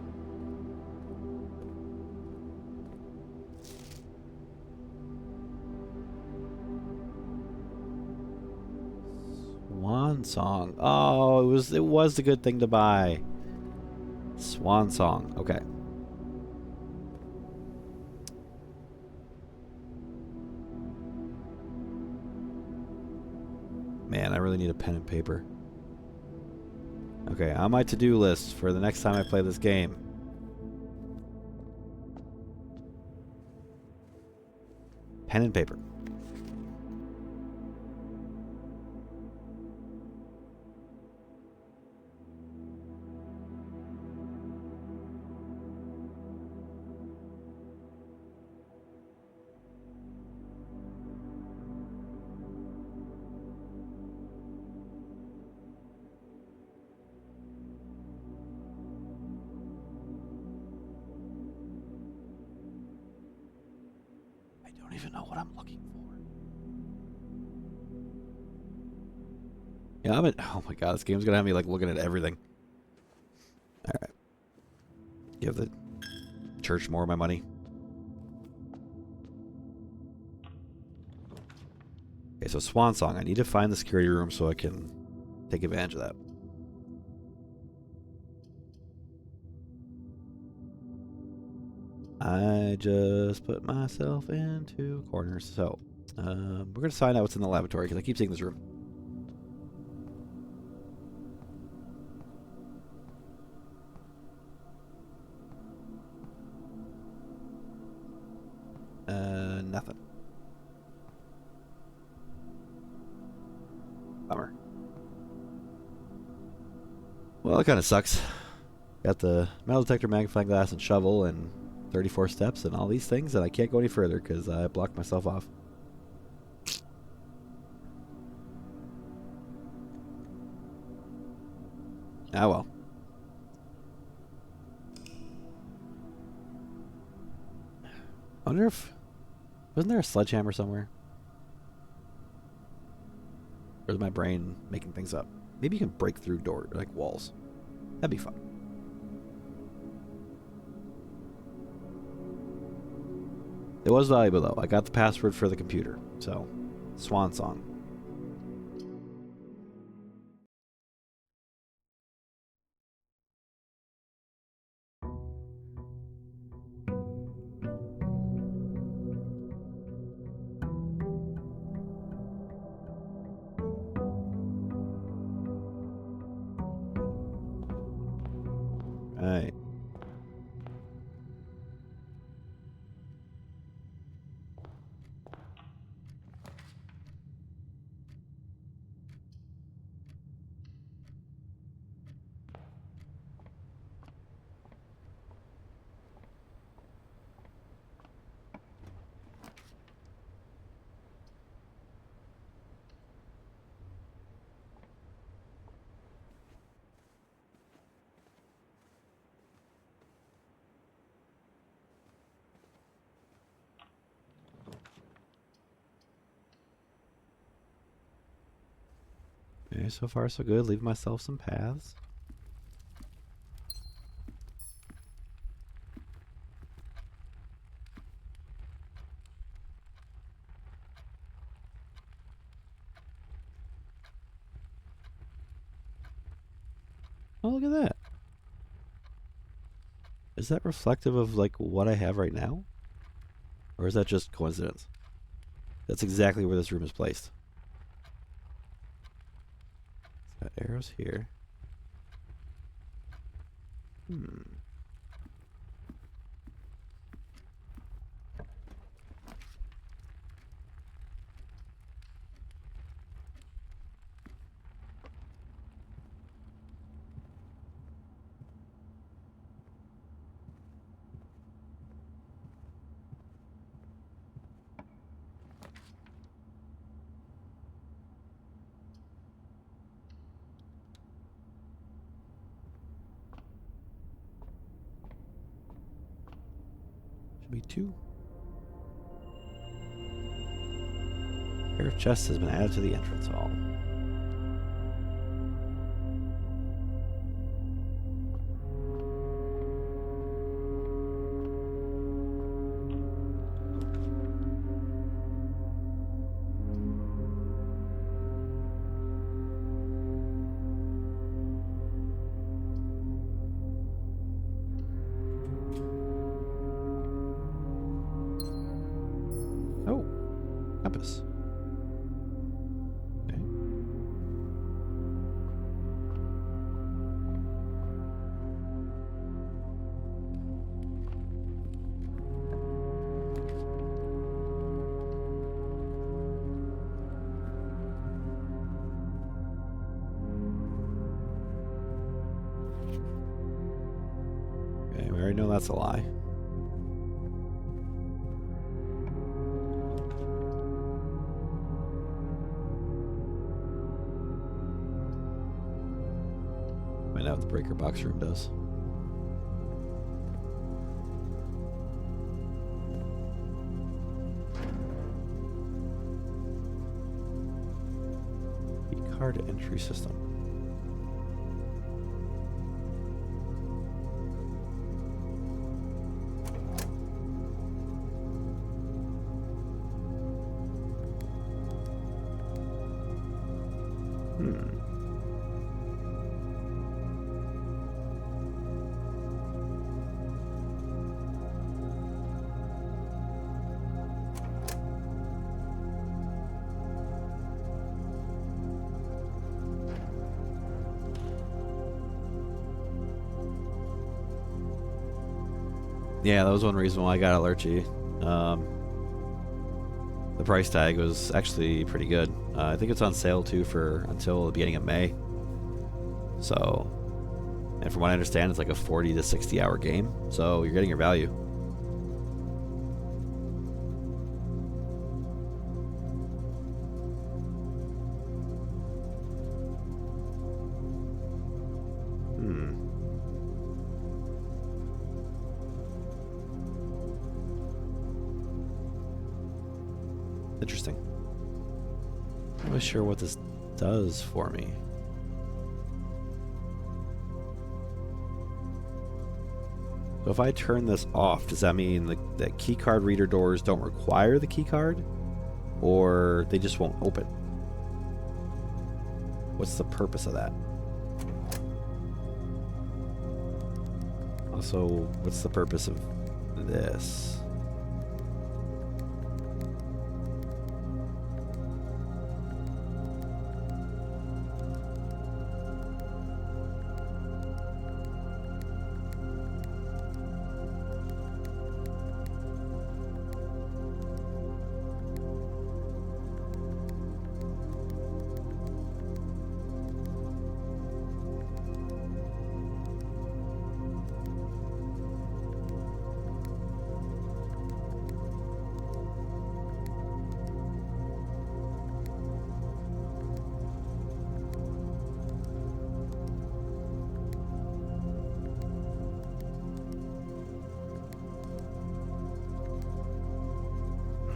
Swan Song. Oh, it was the good thing to buy. Swan Song. Okay. Man, I really need a pen and paper. Okay, on my to-do list for the next time I play this game. Pen and paper. Even know what I'm looking for. Yeah, oh my god, this game's gonna have me like looking at everything. Alright. Give the church more of my money. Okay, so Swan Song. I need to find the security room so I can take advantage of that. I just put myself into corners. So, we're going to find out what's in the lavatory because I keep seeing this room. Nothing. Bummer. Well, it kind of sucks. Got the metal detector, magnifying glass, and shovel, and 34 steps, and all these things, and I can't go any further because I blocked myself off. Ah, well. I wonder if... Wasn't there a sledgehammer somewhere? Or is my brain making things up? Maybe you can break through door, like walls. That'd be fun. It was valuable though. I got the password for the computer, so swan song. Alright. Okay, so far so good. Leave myself some paths. Oh, look at that. Is that reflective of like what I have right now? Or is that just coincidence? That's exactly where this room is placed. It's got arrows here. Should be 2. Pair of chests has been added to the entrance hall. Oh, compass. Okay. Okay, we already know that's a lie. Find out what the breaker box room does. Key card entry system. Yeah, that was one reason why I got Alerchi. The price tag was actually pretty good. I think it's on sale too for until the beginning of May. So, and from what I understand, it's like a 40 to 60 hour game. So you're getting your value. Interesting. I'm not sure what this does for me. So if I turn this off, does that mean that key card reader doors don't require the key card? Or they just won't open? What's the purpose of that? Also, what's the purpose of this?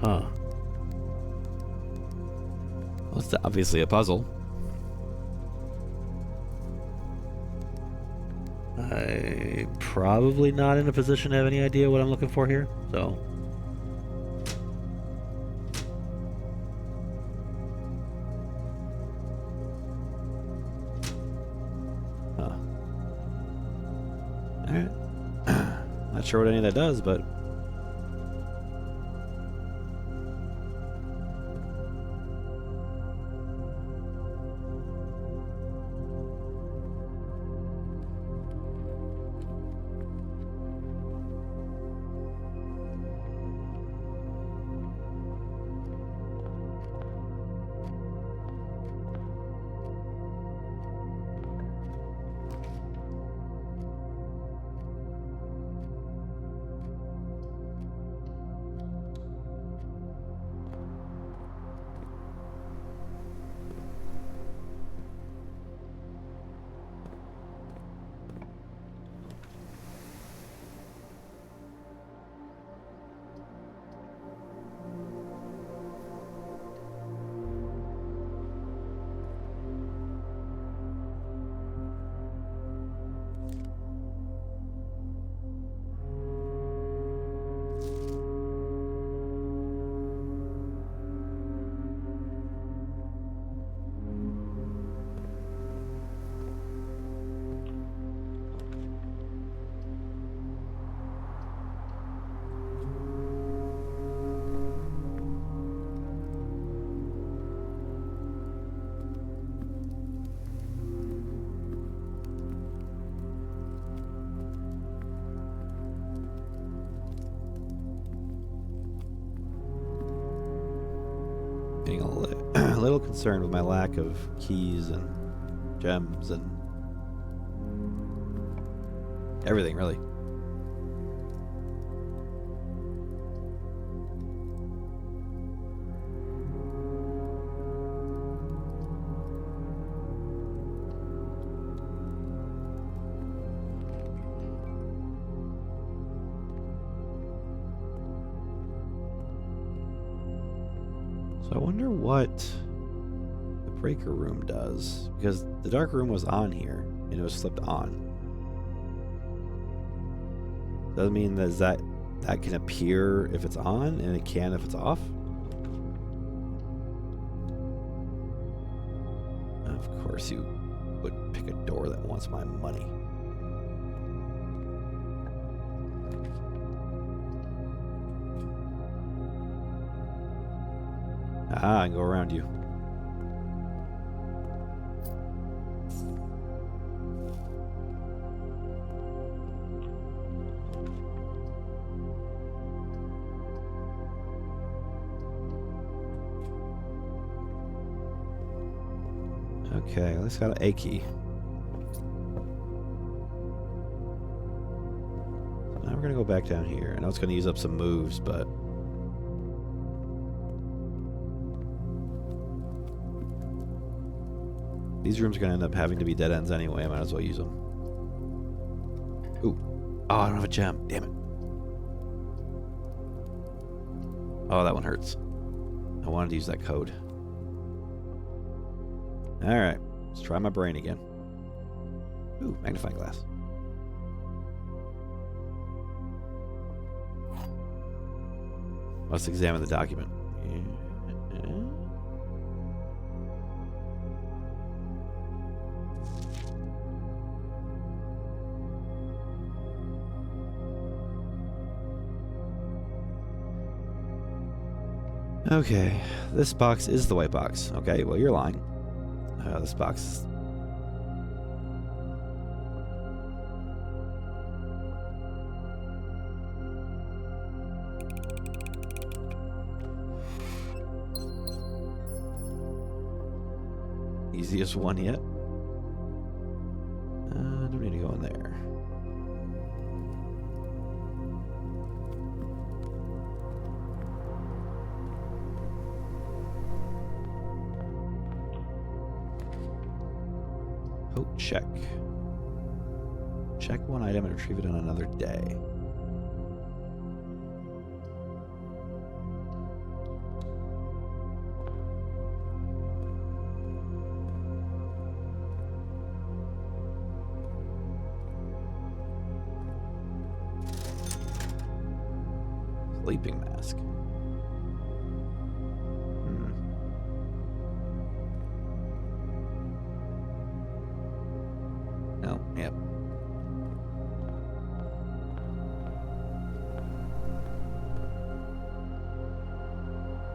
Huh. Well, it's obviously a puzzle. I'm probably not in a position to have any idea what I'm looking for here, so... Huh. Alright. Not sure what any of that does, but... Getting a little concerned with my lack of keys and gems and everything, really. So I wonder what the breaker room does, because the dark room was on here and it was flipped on. Does that mean that can appear if it's on and it can if it's off? Of course you would pick a door that wants my money. Ah, I can go around you. Okay, at least got a key. So now we're gonna go back down here. I know it's gonna use up some moves, but these rooms are going to end up having to be dead ends anyway. I might as well use them. Ooh. Oh, I don't have a gem. Damn it. Oh, that one hurts. I wanted to use that code. Alright. Let's try my brain again. Ooh, magnifying glass. Let's examine the document. Okay, this box is the white box. Okay, well, you're lying. This box is... easiest one yet. Don't need to go in there. Oh, check. Check one item and retrieve it on another day. Sleeping mask. Oh, yep.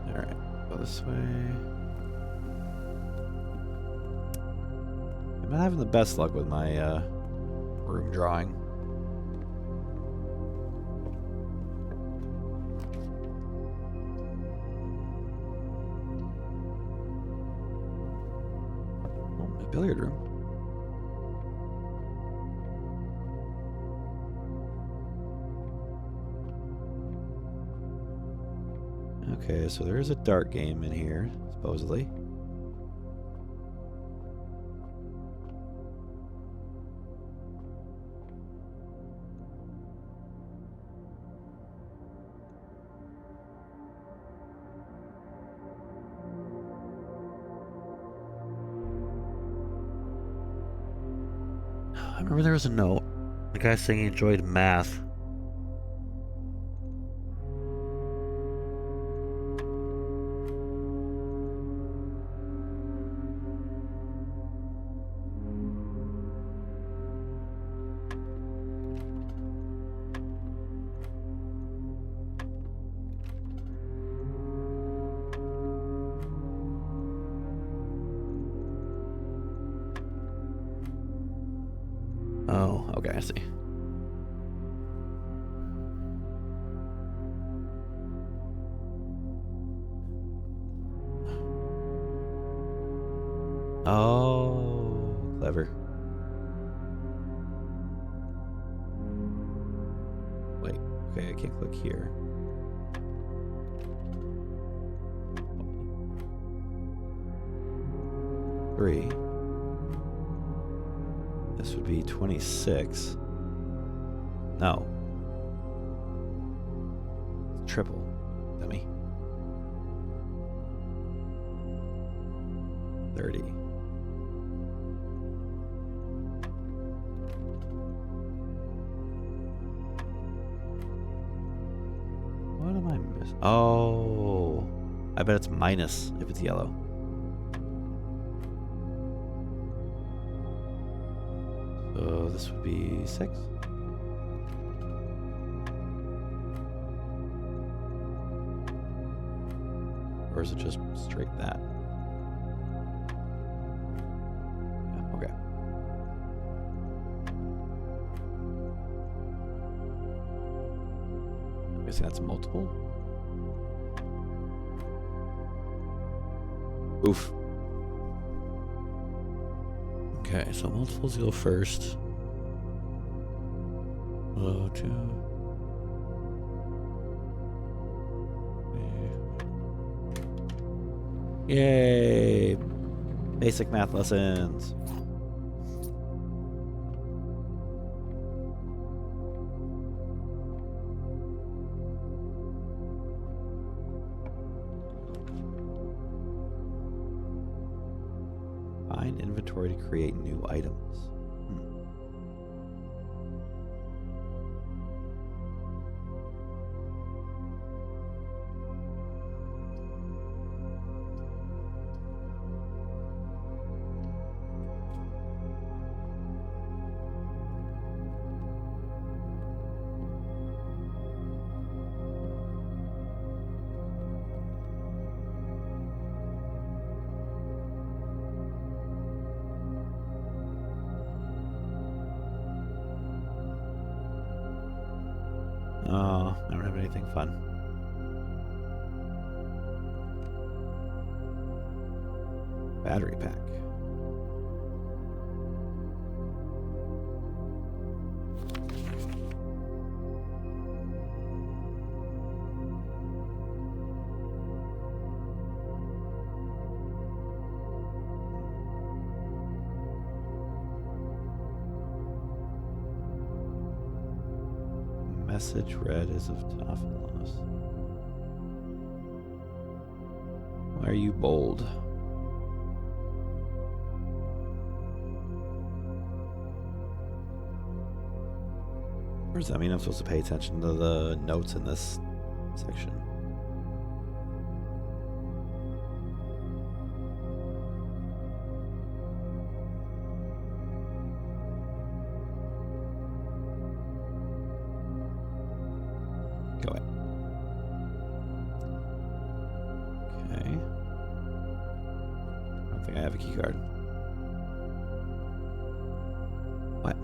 Alright, go this way. I'm not having the best luck with my room drawing. Oh, my billiard room. Okay, so there is a dart game in here, supposedly. I remember there was a note. The guy saying he enjoyed math. Oh, okay, I see. Oh, clever. Wait, okay, I can't click here. Three. This would be 26. No. It's triple. Dummy. 30. What am I missing? Oh. I bet it's minus if it's yellow. So this would be 6. Or is it just straight that? Yeah, okay. I'm guessing that's multiple. Oof. Okay, so multiples go first. 2. Yay! Basic math lessons. Find inventory to create new items. anything fun. Battery pack. Message read as of Tophalos. Why are you bold? Or does that mean I'm supposed to pay attention to the notes in this section? Go ahead. Okay. I don't think I have a key card. What?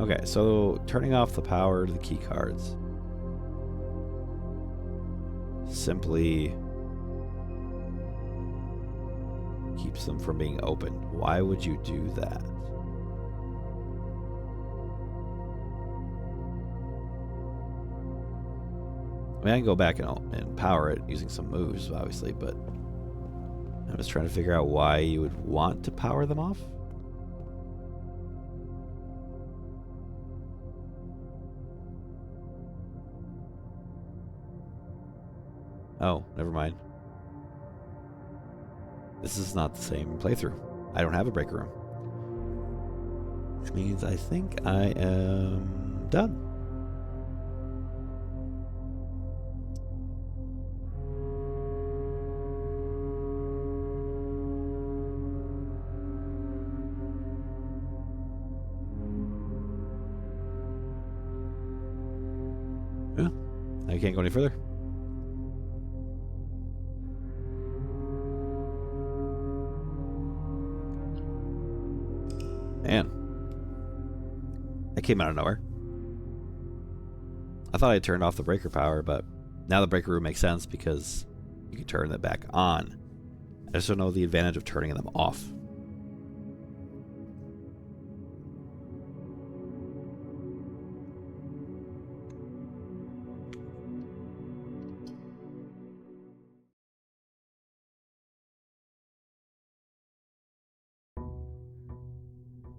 Okay, so turning off the power to the key cards simply keeps them from being opened. Why would you do that? I mean, I can go back and power it using some moves, obviously, but I'm just trying to figure out why you would want to power them off. Oh, never mind. This is not the same playthrough. I don't have a breaker room. Which means I think I am done. Yeah, I can't go any further. Man, that came out of nowhere. I thought I turned off the breaker power, but now the breaker room makes sense because you can turn it back on. I just don't know the advantage of turning them off.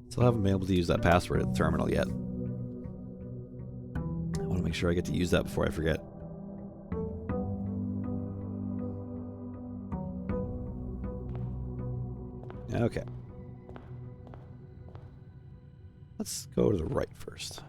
Still haven't been able to use that password at the terminal yet. I want to make sure I get to use that before I forget. Okay. Let's go to the right first.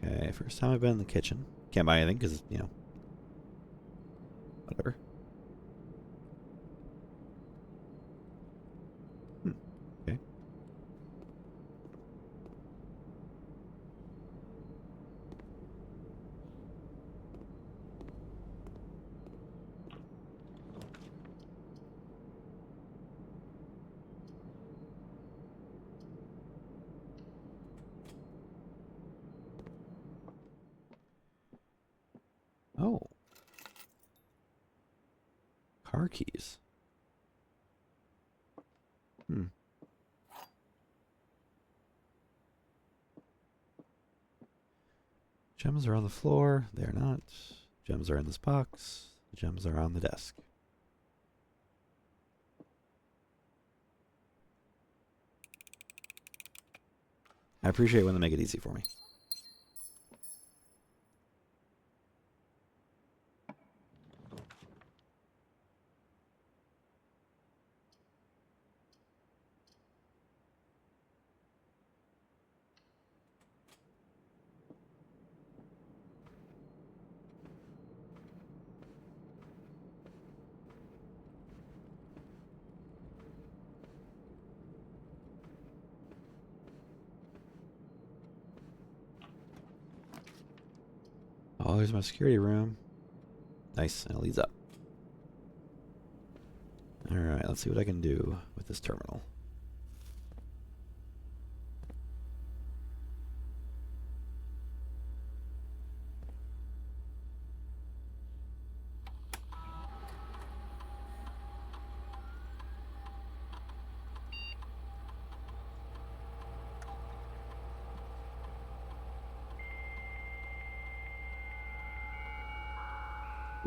Okay, first time I've been in the kitchen. Can't buy anything because, you know, whatever. Okay. Oh. Car keys. Gems are on the floor. They're not. Gems are in this box. Gems are on the desk. I appreciate when they make it easy for me. Oh, here's my security room. Nice, and it leads up. Alright, let's see what I can do with this terminal.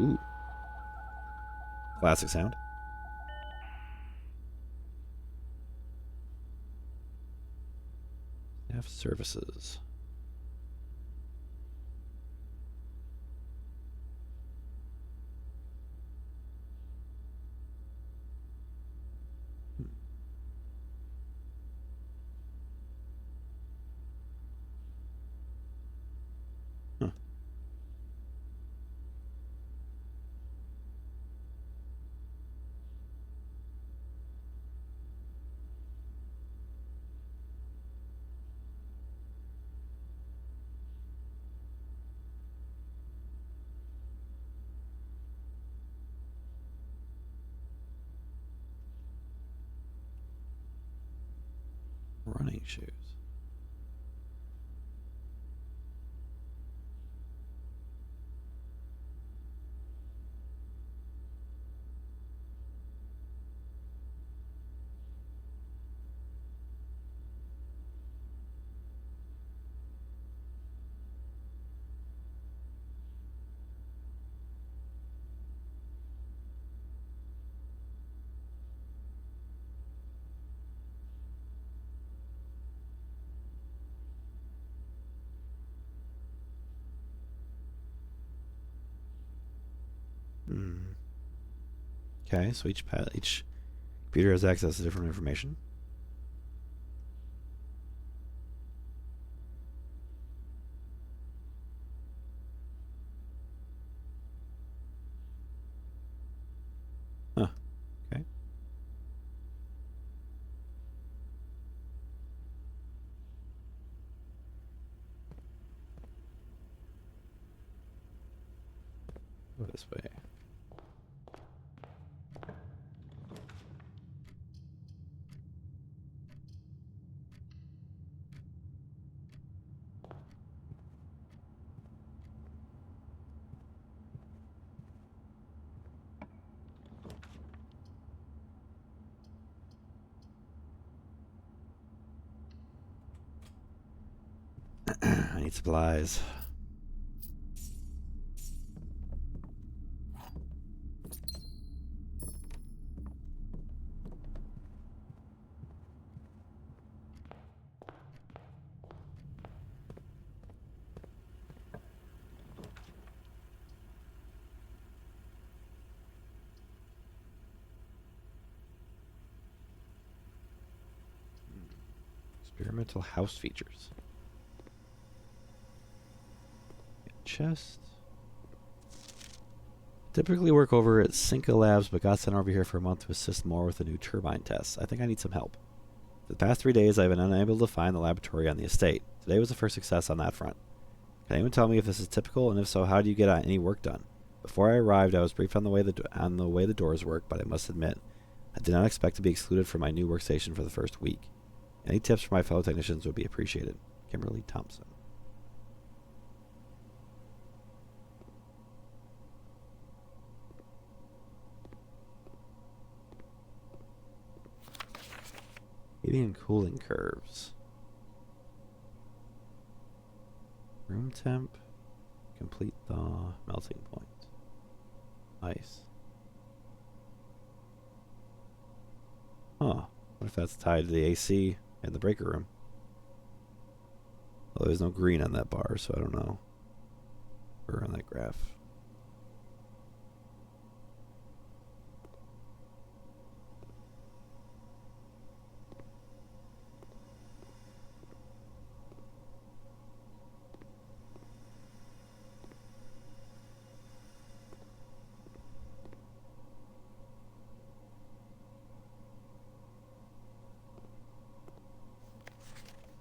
Ooh. Classic sound. Staff services. Huh. Running shoes. Okay, so each computer has access to different information. Huh. Okay. Go this way. I need supplies. Experimental house features. Chest. Typically work over at Cinca Labs, but got sent over here for a month to assist more with the new turbine tests. I think I need some help. For the past 3 days, I've been unable to find the laboratory on the estate. Today was the first success on that front. Can anyone tell me if this is typical, and if so, how do you get any work done? Before I arrived, I was briefed on the way the doors work, but I must admit, I did not expect to be excluded from my new workstation for the first week. Any tips from my fellow technicians would be appreciated. Kimberly Thompson. Heating and cooling curves. Room temp. Complete thaw. Melting point. Ice. Huh. What if that's tied to the AC in the breaker room? Well, there's no green on that bar, so I don't know. Or on that graph.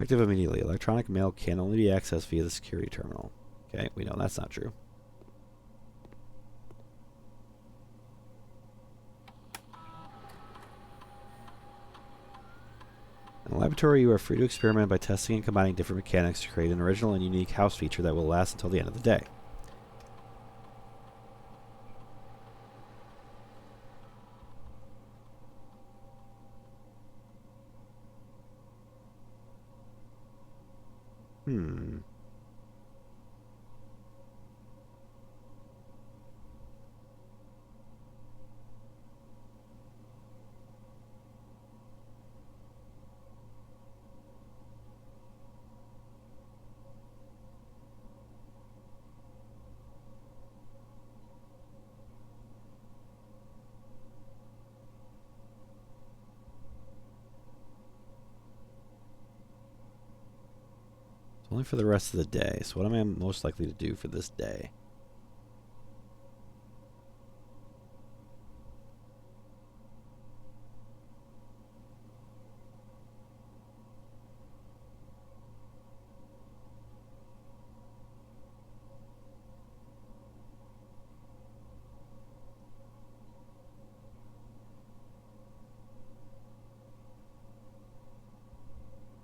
Effective immediately. Electronic mail can only be accessed via the security terminal. Okay, we know that's not true. In the laboratory, you are free to experiment by testing and combining different mechanics to create an original and unique house feature that will last until the end of the day. It's only for the rest of the day. So what am I most likely to do for this day?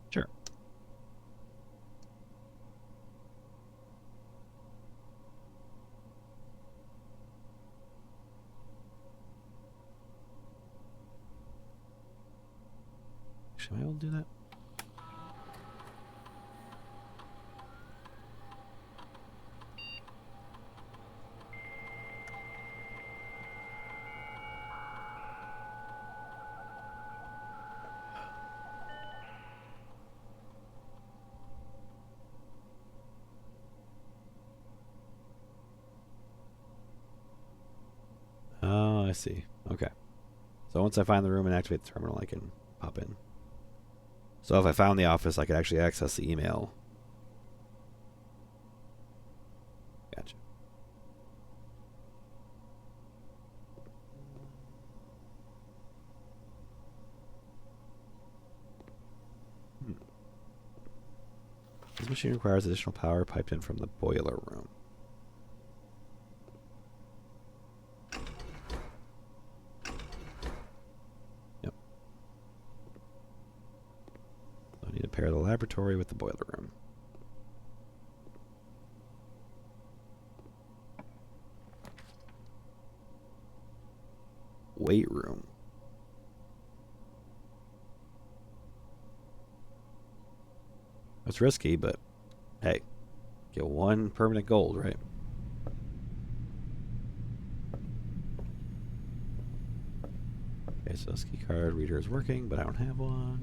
Sure. Should I be able to do that? Oh, I see. Okay. So once I find the room and activate the terminal, I can pop in. So if I found the office, I could actually access the email. Gotcha. This machine requires additional power piped in from the boiler room. Yep. So I need to pair the laboratory with the boiler room. Weight room. It's risky, but hey, get 1 permanent gold, right? Okay, so this key card reader is working, but I don't have one.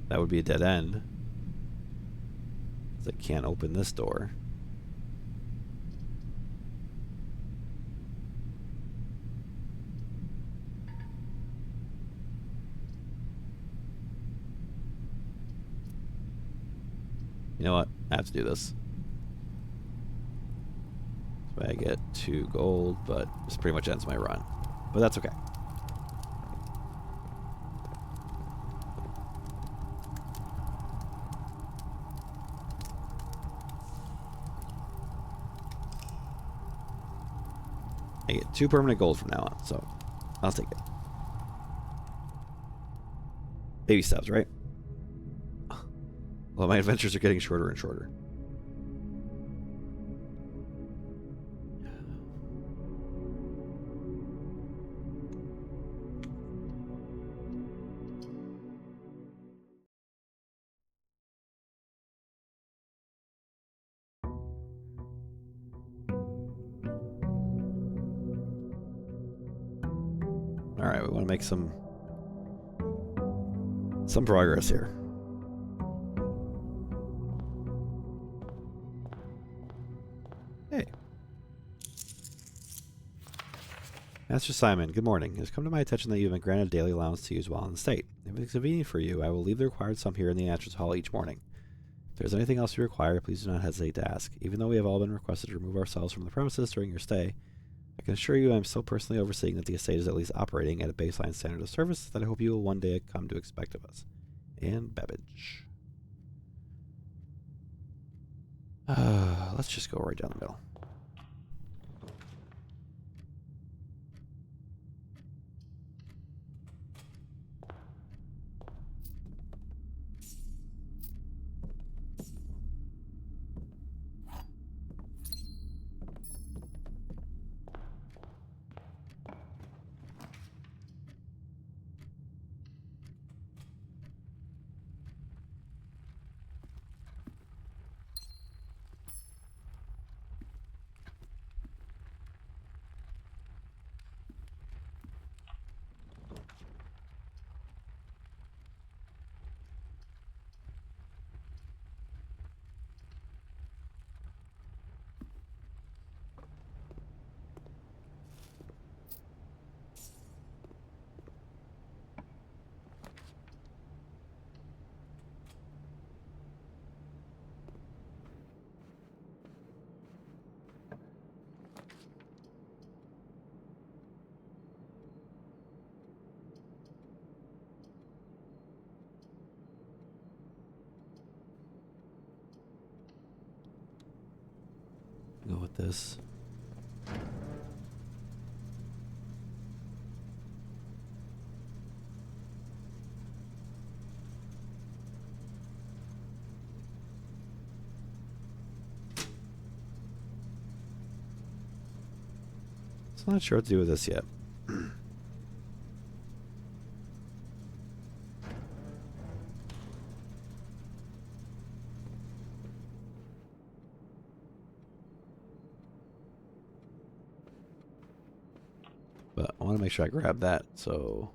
That would be a dead end, 'cause I can't open this door. You know what? I have to do this. So I get 2 gold, but this pretty much ends my run. But that's okay. I get 2 permanent gold from now on, so I'll take it. Baby steps, right? Well, my adventures are getting shorter and shorter. All right, we want to make some progress here. Hey. Master Simon, good morning. It has come to my attention that you have been granted daily allowance to use while in the state. If it's convenient for you, I will leave the required sum here in the entrance hall each morning. If there's anything else you require, please do not hesitate to ask. Even though we have all been requested to remove ourselves from the premises during your stay, I can assure you I am still personally overseeing that the estate is at least operating at a baseline standard of service that I hope you will one day come to expect of us. And Babbage. Let's just go right down the middle. Go with this. So I'm not sure what to do with this yet. But I want to make sure I grab that, so...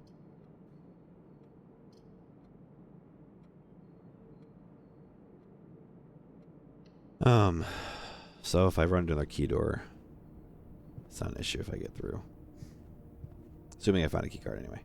So if I run into another key door, it's not an issue if I get through. Assuming I find a key card anyway.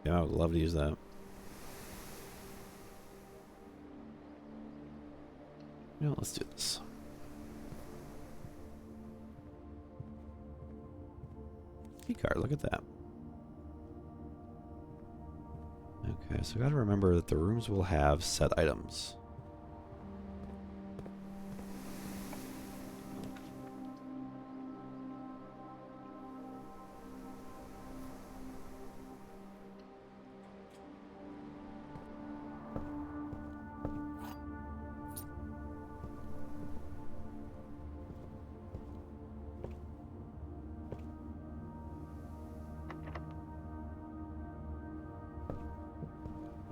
Yeah, I would love to use that. Yeah, let's do this. Key card, look at that. Okay, so I gotta remember that the rooms will have set items.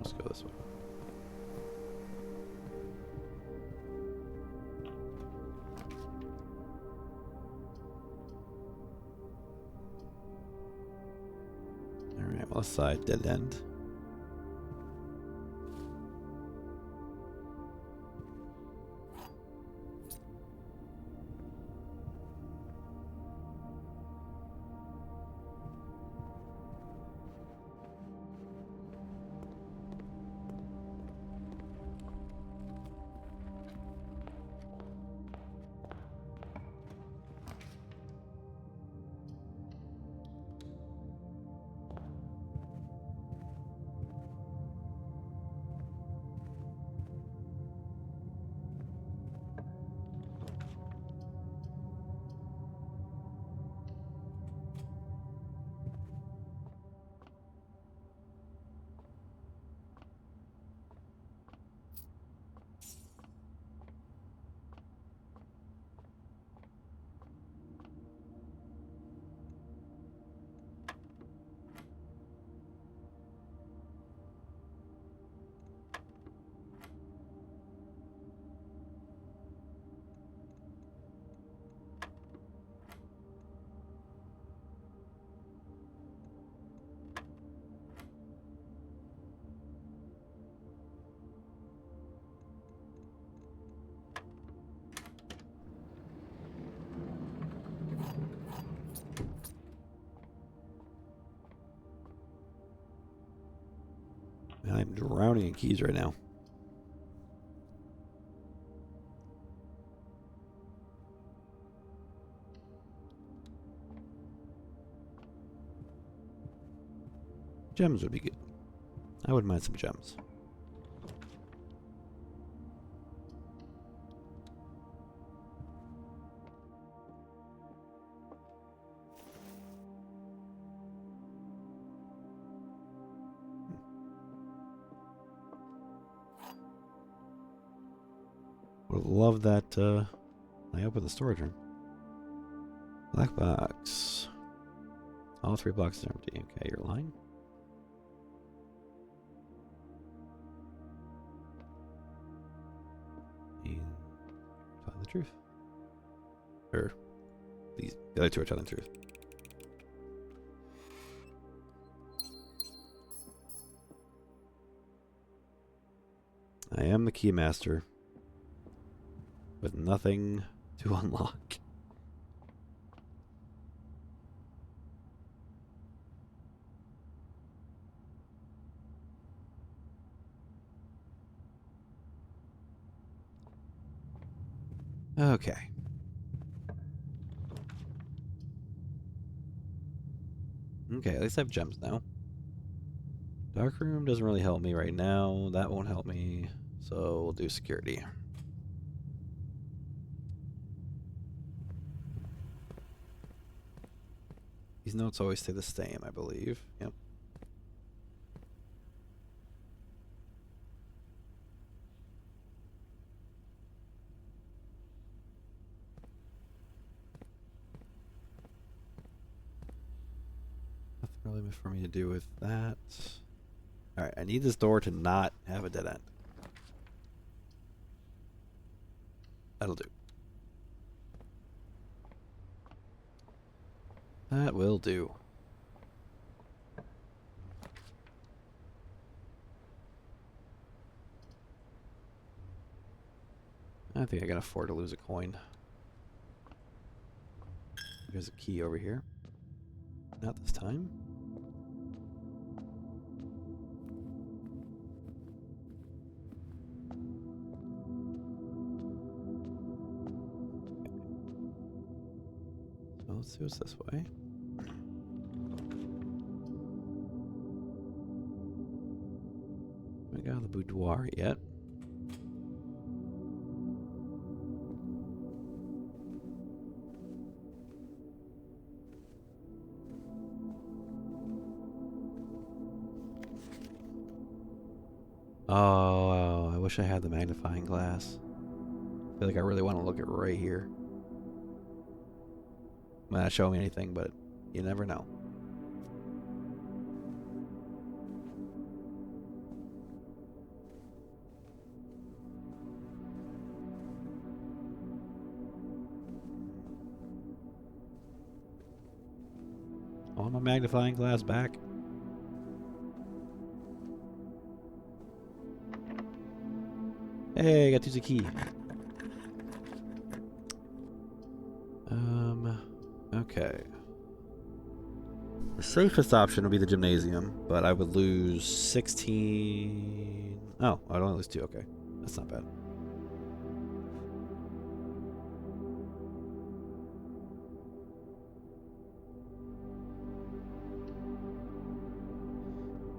Let's go this way. Alright, well, side dead end. I'm drowning in keys right now. Gems would be good. I wouldn't mind some gems. Would love that. I opened the storage room. Black box. All 3 boxes are empty. Okay, you're lying. And telling the truth. Or the other 2 are telling the truth. I am the key master with nothing to unlock. Okay. Okay, at least I have gems now. Dark room doesn't really help me right now. That won't help me. So we'll do security. These notes always stay the same, I believe. Yep. Nothing really for me to do with that. Alright, I need this door to not have a dead end. That'll do. That will do. I think I can afford to lose a coin. There's a key over here. Not this time. So let's see what's this way. We got the boudoir yet. Oh, I wish I had the magnifying glass. I feel like I really want to look at right here. Might not show me anything, but you never know. I want my magnifying glass back. Hey, I got to use a key. Okay. The safest option would be the gymnasium, but I would lose 16... Oh, I'd only lose 2, okay. That's not bad.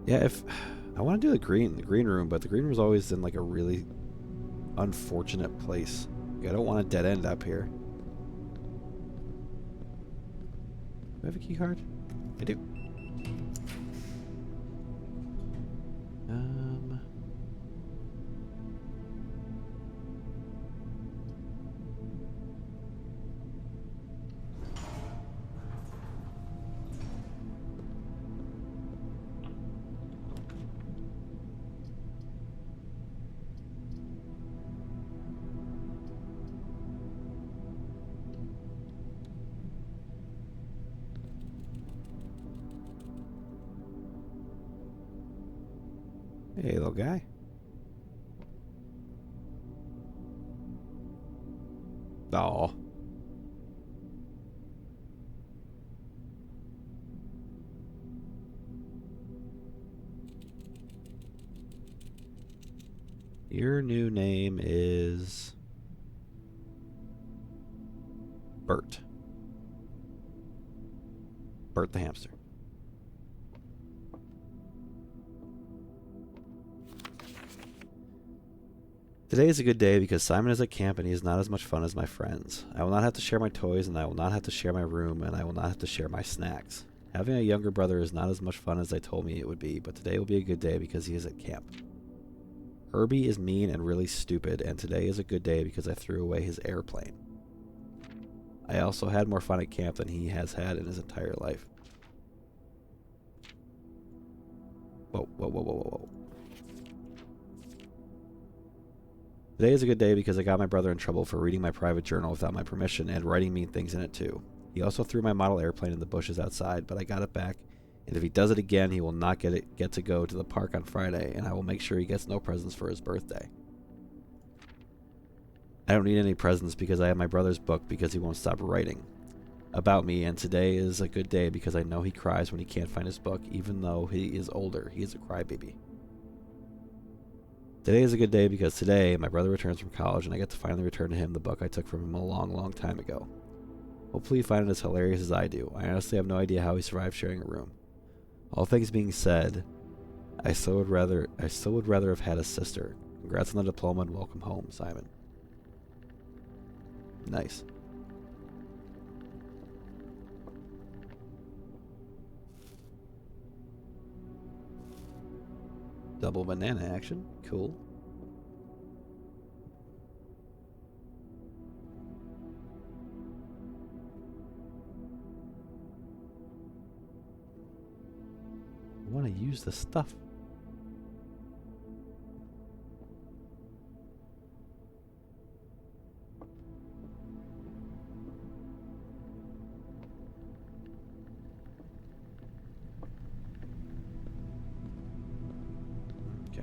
Yeah, if... I want to do the green room, but the green room is always in like a really unfortunate place. Like, I don't want a dead end up here. Do I have a key card? I do. Hey, little guy. Oh. Your new name is Bert. Bert the hamster. Today is a good day because Simon is at camp and he is not as much fun as my friends. I will not have to share my toys, and I will not have to share my room, and I will not have to share my snacks. Having a younger brother is not as much fun as they told me it would be, but today will be a good day because he is at camp. Herbie is mean and really stupid, and today is a good day because I threw away his airplane. I also had more fun at camp than he has had in his entire life. Whoa, whoa, whoa, whoa, whoa, whoa. Today is a good day because I got my brother in trouble for reading my private journal without my permission and writing mean things in it too. He also threw my model airplane in the bushes outside, but I got it back, and if he does it again, he will not get to go to the park on Friday, and I will make sure he gets no presents for his birthday. I don't need any presents because I have my brother's book because he won't stop writing about me, and today is a good day because I know he cries when he can't find his book, even though he is older. He is a crybaby. Today is a good day because today my brother returns from college and I get to finally return to him the book I took from him a long, long time ago. Hopefully you find it as hilarious as I do. I honestly have no idea how he survived sharing a room. All things being said, I still would rather have had a sister. Congrats on the diploma and welcome home, Simon. Nice. Double banana action. Cool. I want to use the stuff. Okay.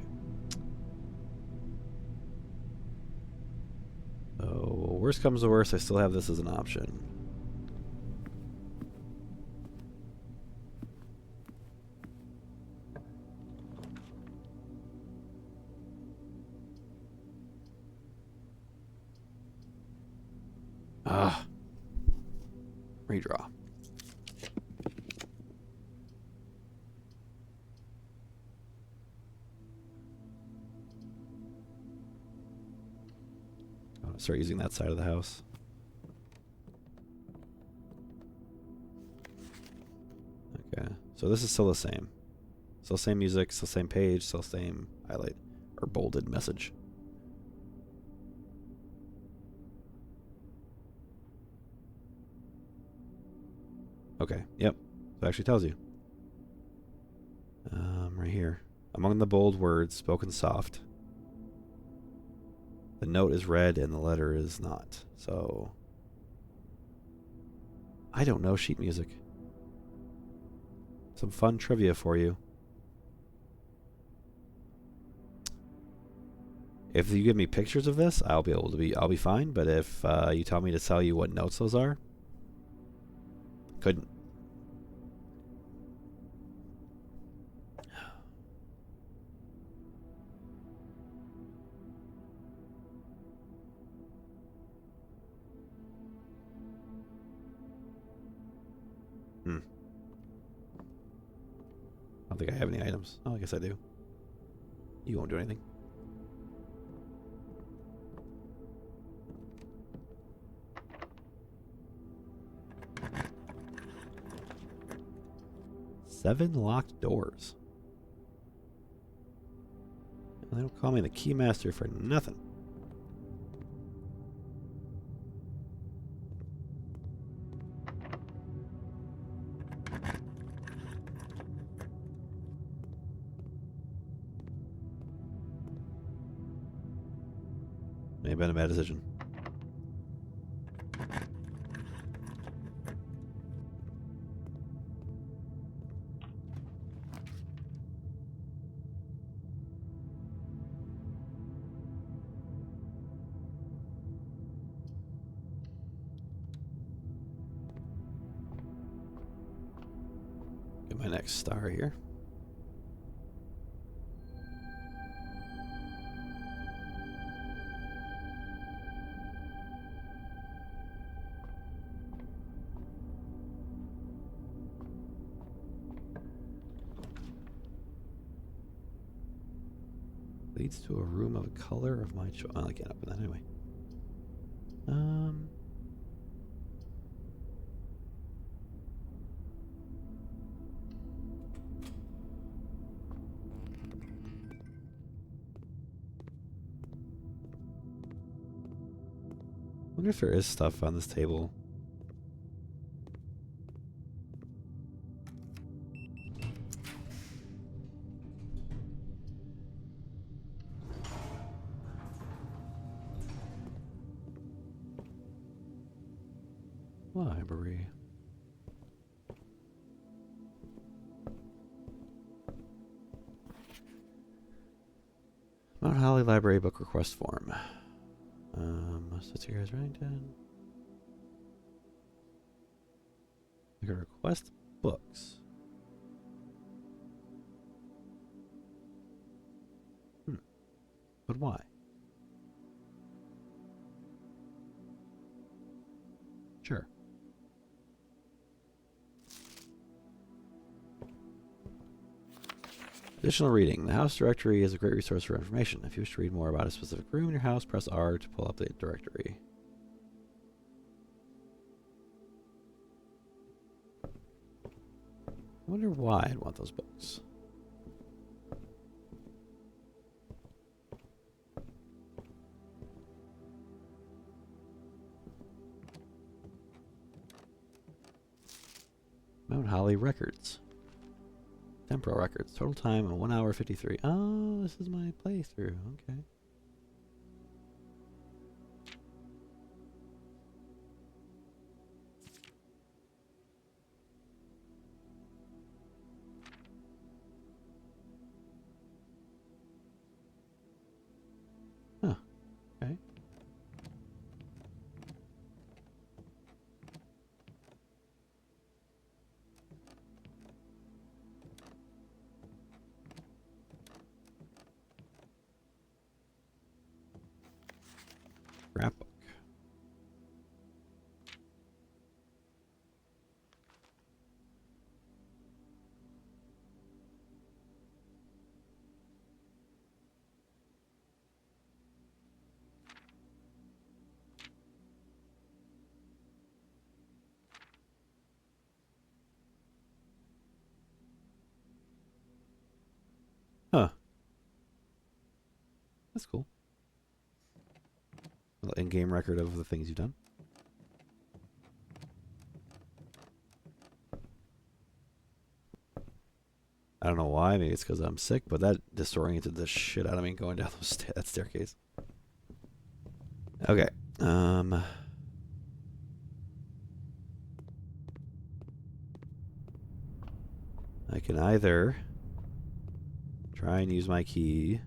Oh, worst comes to worst, I still have this as an option. Redraw. I'll start using that side of the house. Okay, so this is still the same. Still same music, still same page, still same highlight or bolded message. Okay, yep. So it actually tells you. Right here. Among the bold words, spoken soft. The note is red and the letter is not. So I don't know sheet music. Some fun trivia for you. If you give me pictures of this, I'll be fine. But if you tell me to tell you what notes those are, couldn't. I don't think I have any items. Oh, I guess I do. You won't do anything. Seven locked doors. They don't call me the keymaster for nothing. May have been a bad decision. Get my next star here. leads to a room of a color of my choice. I can't open that anyway. Wonder if there is stuff on this table. Library. Mount Holly Library book request form. Sits here as Remington. I can request books. But why? Sure. Additional reading. The house directory is a great resource for information. If you wish to read more about a specific room in your house, press R to pull up the directory. I wonder why I'd want those books. Mount Holly records. Temporal records. Total time of 1 hour 53. Oh, this is my playthrough. Okay. Huh. Okay. Scrapbook. Huh. That's cool. A little in-game record of the things you've done. I don't know why. Maybe it's because I'm sick, but that disoriented the shit out of me going down that staircase. Okay. I can either try and use my key.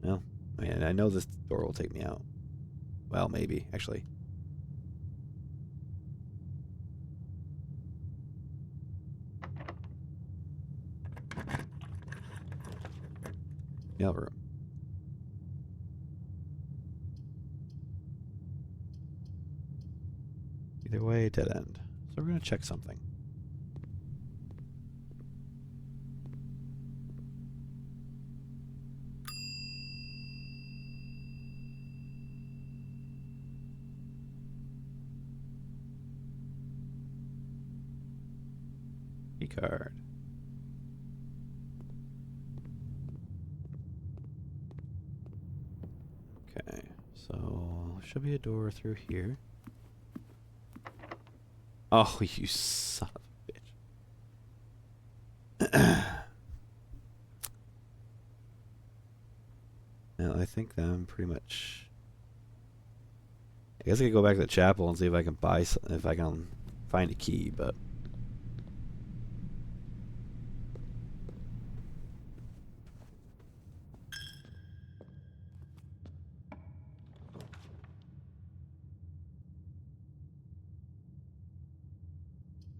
Well, I mean, I know this door will take me out. Well, maybe, actually. Mail room. Either way, dead end. So we're going to check something. Key card. Okay, so should be a door through here. Oh, you son of a bitch. Now, I think that I'm pretty much... I guess I could go back to the chapel and see if I can if I can find a key, but...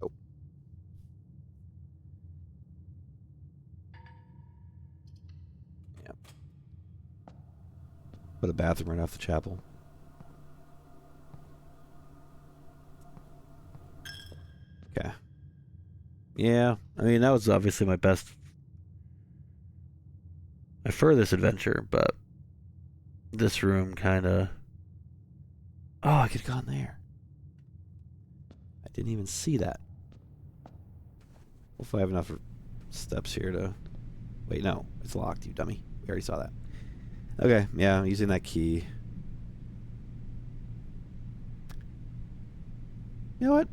Nope. Yep. Put a bathroom right off the chapel. Okay. Yeah, I mean, that was obviously my best prefer this adventure, but this room kind of... Oh, I could have gone there. I didn't even see that. Hopefully I have enough steps here to... Wait, no. It's locked, you dummy. We already saw that. Okay, yeah, using that key. You know what?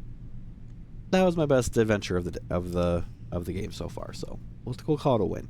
That was my best adventure of the game so far, so we'll call it a win.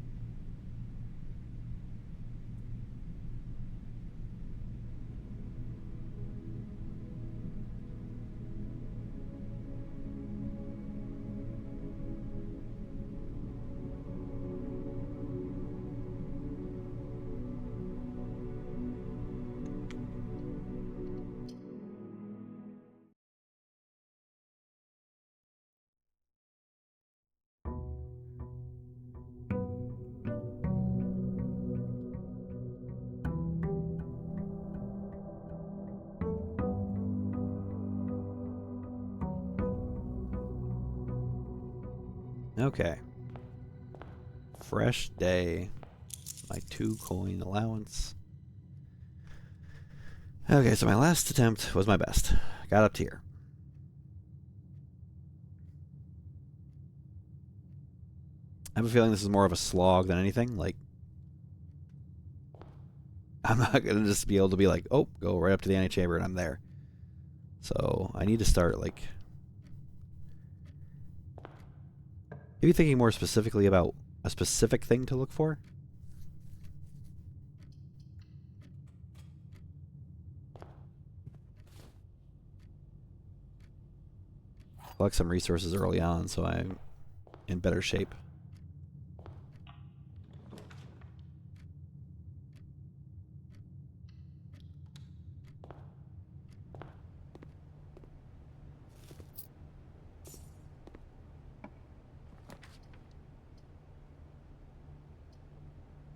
Okay. Fresh day. My 2-coin allowance. Okay, so my last attempt was my best. Got up to here. I have a feeling this is more of a slog than anything. Like, I'm not going to just be able to be like, oh, go right up to the antechamber and I'm there. So I need to start, like... Maybe thinking more specifically about a specific thing to look for. Collect some resources early on so I'm in better shape.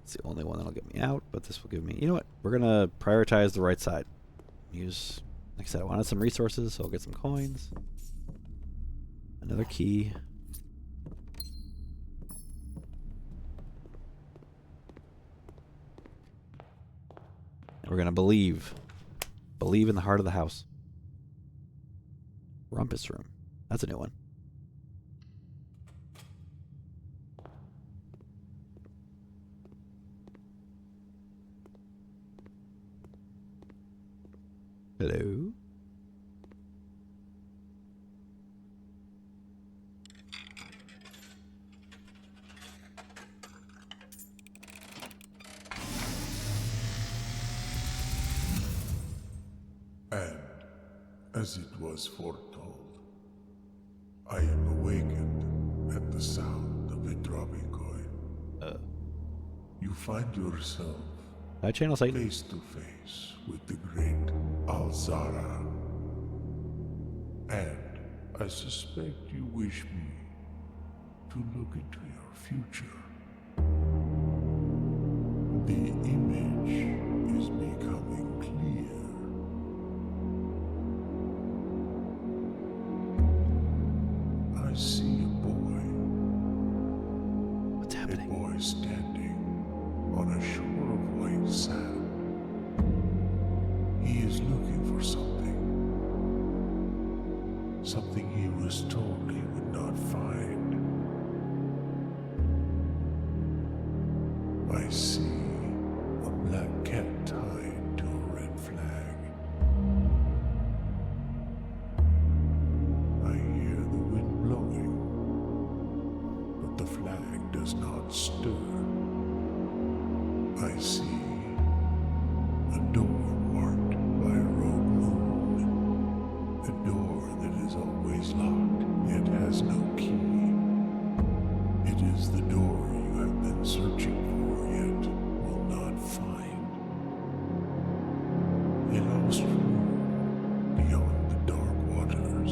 It's the only one that'll get me out, but this will give me... You know what? We're going to prioritize the right side. Use... Like I said, I wanted some resources, so I'll get some coins. Another key. And we're going to believe. Believe in the heart of the house. Rumpus room. That's a new one. Hello? And, as it was foretold, I am awakened at the sound of a dropping coin. You find yourself Did I channel Satan? face to face with the great Alzara. And I suspect you wish me to look into your future. The image is becoming clear. I see a boy. What's A happening? boy standing on a shore of white sand. He is looking for something. Something he was told he would not find. I see a black cat tied to a red flag. I hear the wind blowing, but the flag does not stir. I see a door marked by a rogue moon. A door that is always locked, yet has no key. It is the door you have been searching for, yet will not find. A lost room beyond the dark waters.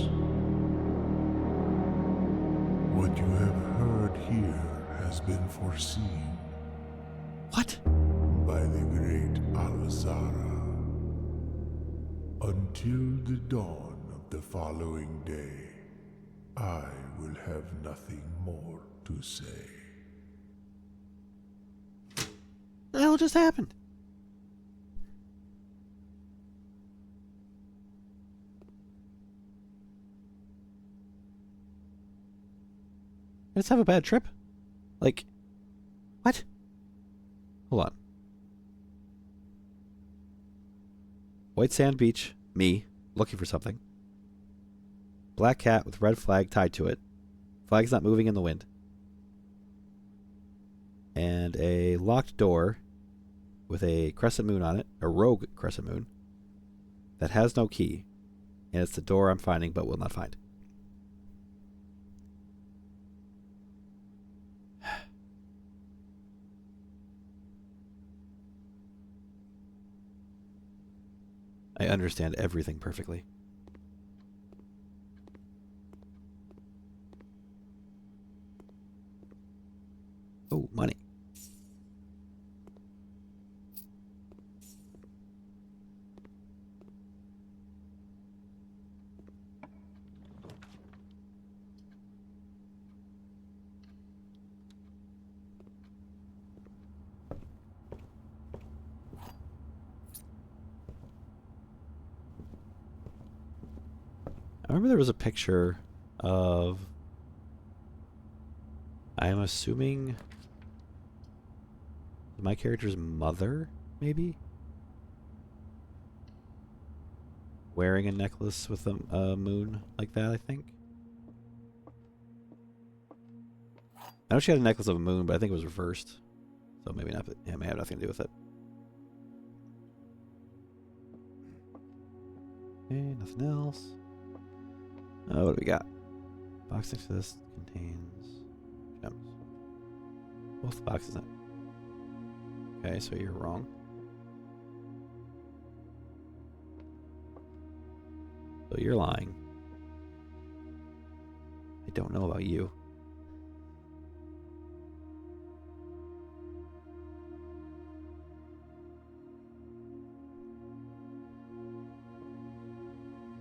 What you have heard here has been foreseen What? by the great Alzara. Until the dawn of the following day, I will have nothing more to say. The hell hell just happened? I just have a bad trip? Like, what? Hold on. White sand beach, me, looking for something. Black cat with red flag tied to it. Flag's not moving in the wind. And a locked door with a crescent moon on it, a rogue crescent moon, that has no key. And it's the door I'm finding but will not find. I understand everything perfectly. Oh, money. I remember there was a picture of, I'm assuming, my character's mother, maybe? Wearing a necklace with a moon like that, I think. I know she had a necklace of a moon, but I think it was reversed. So maybe not. Yeah, it may have nothing to do with it. Okay, nothing else. What do we got? Box next to this contains gems. Both boxes. Okay, so you're wrong. So you're lying. I don't know about you.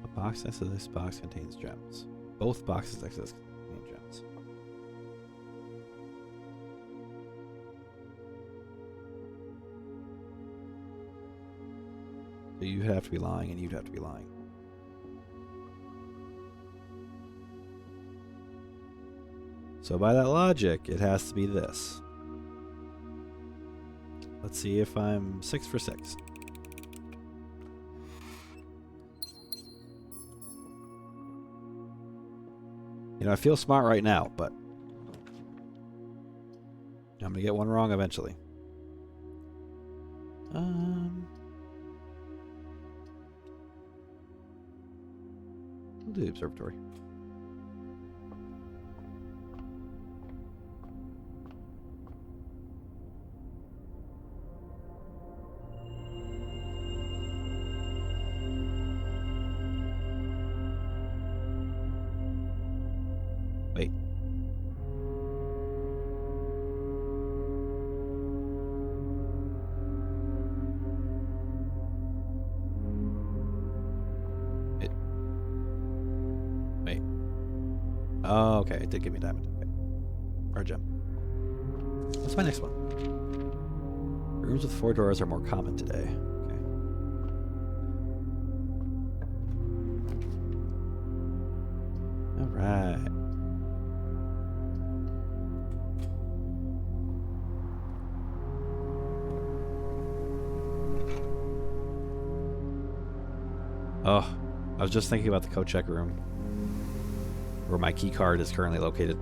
A box next to this box contains gems. Both boxes next to this contain gems. So you'd have to be lying, and you'd have to be lying. So by that logic, it has to be this. Let's see if I'm 6 for 6. You know, I feel smart right now, but I'm going to get one wrong eventually. We'll do the observatory. Wait. Wait. Oh, okay. It did give me a diamond. Okay. Or a gem. What's my next one? Rooms with 4 doors are more common today. Okay. All right. Oh, I was just thinking about the code check room, where my key card is currently located.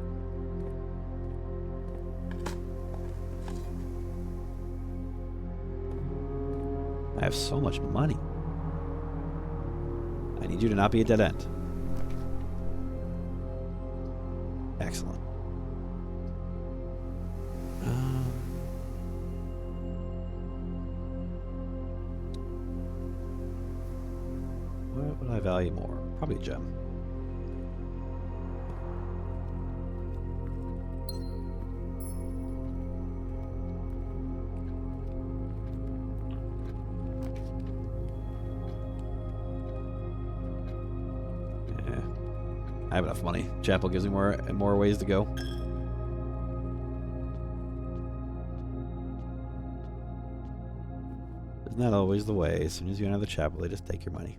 I have so much money. I need you to not be a dead end. Excellent. What would I value more? Probably a gem. Yeah. I have enough money. Chapel gives me more ways to go. Isn't that always the way? As soon as you enter the chapel, they just take your money.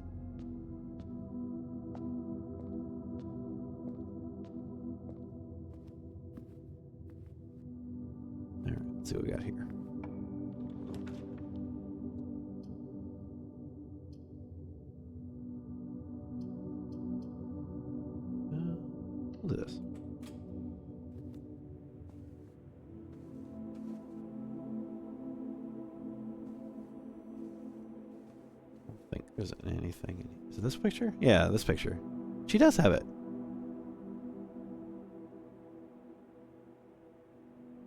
Alright, let's see what we got here. We'll do this. I don't think there's anything. Is it this picture? Yeah, this picture. She does have it.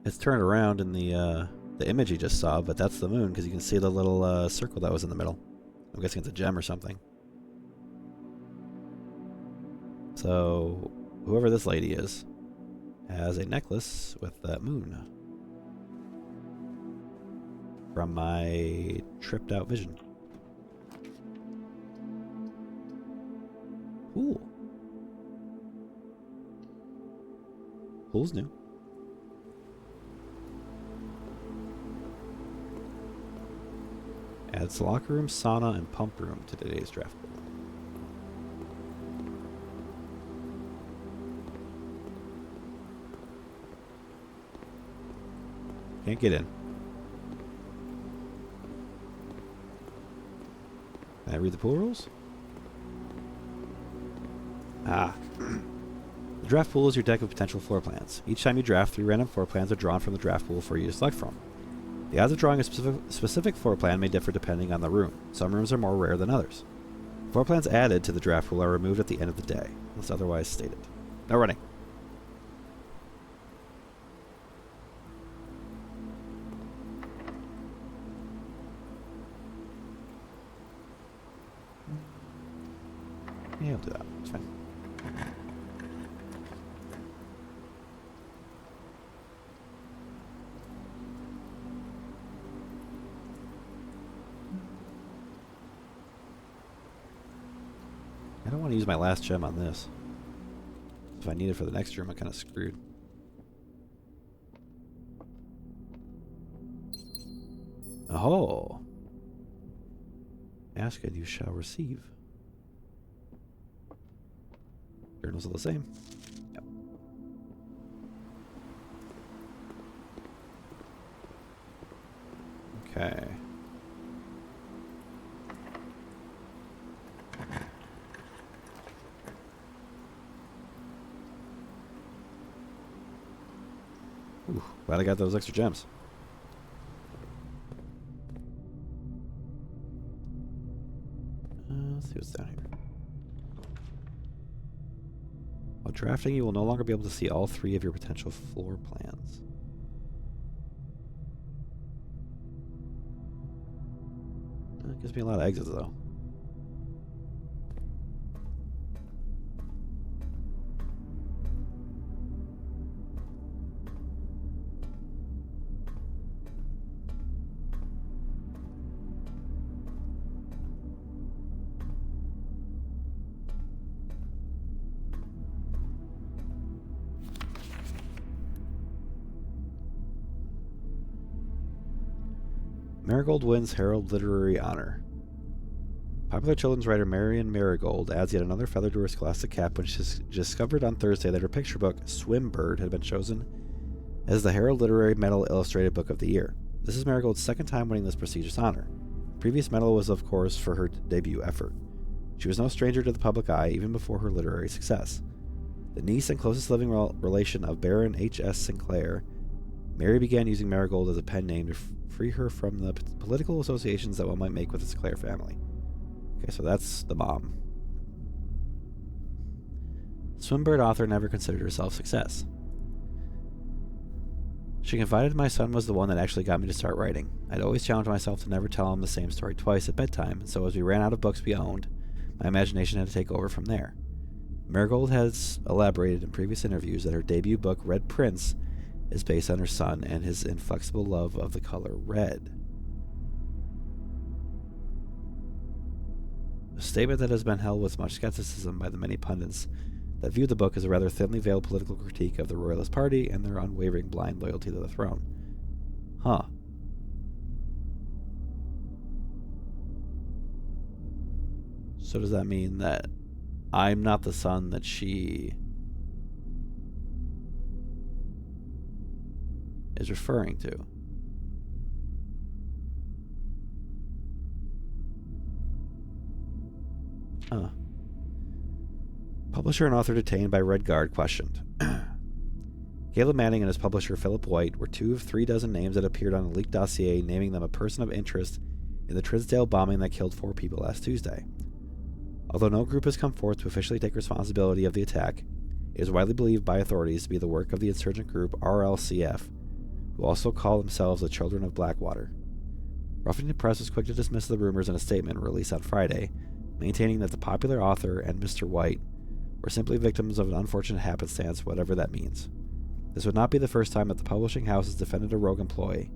It's turned around in the image you just saw, but that's the moon because you can see the little circle that was in the middle. I'm guessing it's a gem or something. So, whoever this lady is has a necklace with that moon from my tripped out vision. Cool. Pool's new. Adds locker room, sauna, and pump room to today's draft pool. Can't get in. Can I read the pool rules? Ah. The draft pool is your deck of potential floor plans. Each time you draft, 3 random floor plans are drawn from the draft pool for you to select from. The odds of drawing a specific floor plan may differ depending on the room. Some rooms are more rare than others. Floor plans added to the draft pool are removed at the end of the day, unless otherwise stated. No running. Yeah, I'll do that. It's fine. I don't want to use my last gem on this. If I need it for the next room, I'm kind of screwed. Oh. Ask and you shall receive. Journals are the same. Yep. Okay. Ooh, glad I got those extra gems. Let's see what's down here. While drafting, you will no longer be able to see all 3 of your potential floor plans. That gives me a lot of exits, though. Marigold wins Herald Literary Honor. Popular children's writer Marion Marigold adds yet another feather to her scholastic cap when she discovered on Thursday that her picture book, Swimbird, had been chosen as the Herald Literary Medal Illustrated Book of the Year. This is Marigold's second time winning this prestigious honor. The previous medal was, of course, for her debut effort. She was no stranger to the public eye even before her literary success. The niece and closest living relation of Baron H.S. Sinclair, Mary began using Marigold as a pen name to free her from the political associations that one might make with the Sinclair family. Okay, so that's the mom. Swimbird author never considered herself success. She confided my son was the one that actually got me to start writing. I'd always challenged myself to never tell him the same story twice at bedtime, and so as we ran out of books we owned, my imagination had to take over from there. Marigold has elaborated in previous interviews that her debut book, Red Prince, is based on her son and his inflexible love of the color red. A statement that has been held with much skepticism by the many pundits that view the book as a rather thinly veiled political critique of the Royalist Party and their unwavering blind loyalty to the throne. Huh. So does that mean that I'm not the son that she is referring to? Huh. Publisher and author detained by Red Guard questioned. Caleb Manning and his publisher Philip White were 2 of 3 dozen names that appeared on a leaked dossier naming them a person of interest in the Trinsdale bombing that killed 4 people last Tuesday. Although no group has come forth to officially take responsibility of the attack, it is widely believed by authorities to be the work of the insurgent group RLCF, who also call themselves the Children of Blackwater. Ruffington Press was quick to dismiss the rumors in a statement released on Friday, maintaining that the popular author and Mr. White were simply victims of an unfortunate happenstance, whatever that means. This would not be the first time that the publishing house has defended a rogue employee.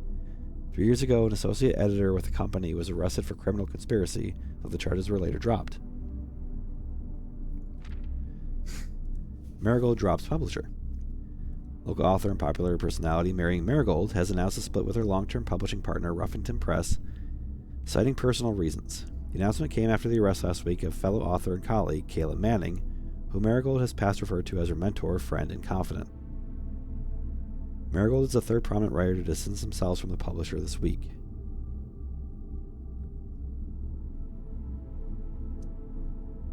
3 years ago, an associate editor with the company was arrested for criminal conspiracy, though the charges were later dropped. Marigold drops publisher. Local author and popular personality Mary Marigold has announced a split with her long-term publishing partner Ruffington Press, citing personal reasons. The announcement came after the arrest last week of fellow author and colleague Caleb Manning, who Marigold has past referred to as her mentor, friend, and confidant. Marigold is the third prominent writer to distance themselves from the publisher this week.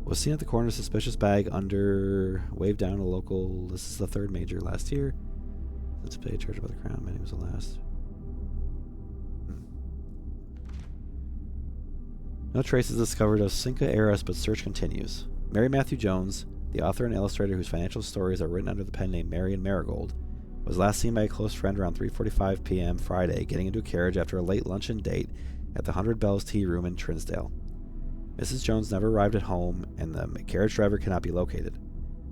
Was seen at the corner of a suspicious bag under waved down a local. This is the third major last year. Let's pay charged by the Crown. Manning was the last. No traces discovered of Cinca heiress, but search continues. Mary Matthew Jones, the author and illustrator whose financial stories are written under the pen name Marion Marigold, was last seen by a close friend around 3:45 p.m. Friday, getting into a carriage after a late luncheon date at the 100 Bells Tea Room in Trinsdale. Mrs. Jones never arrived at home, and the carriage driver cannot be located.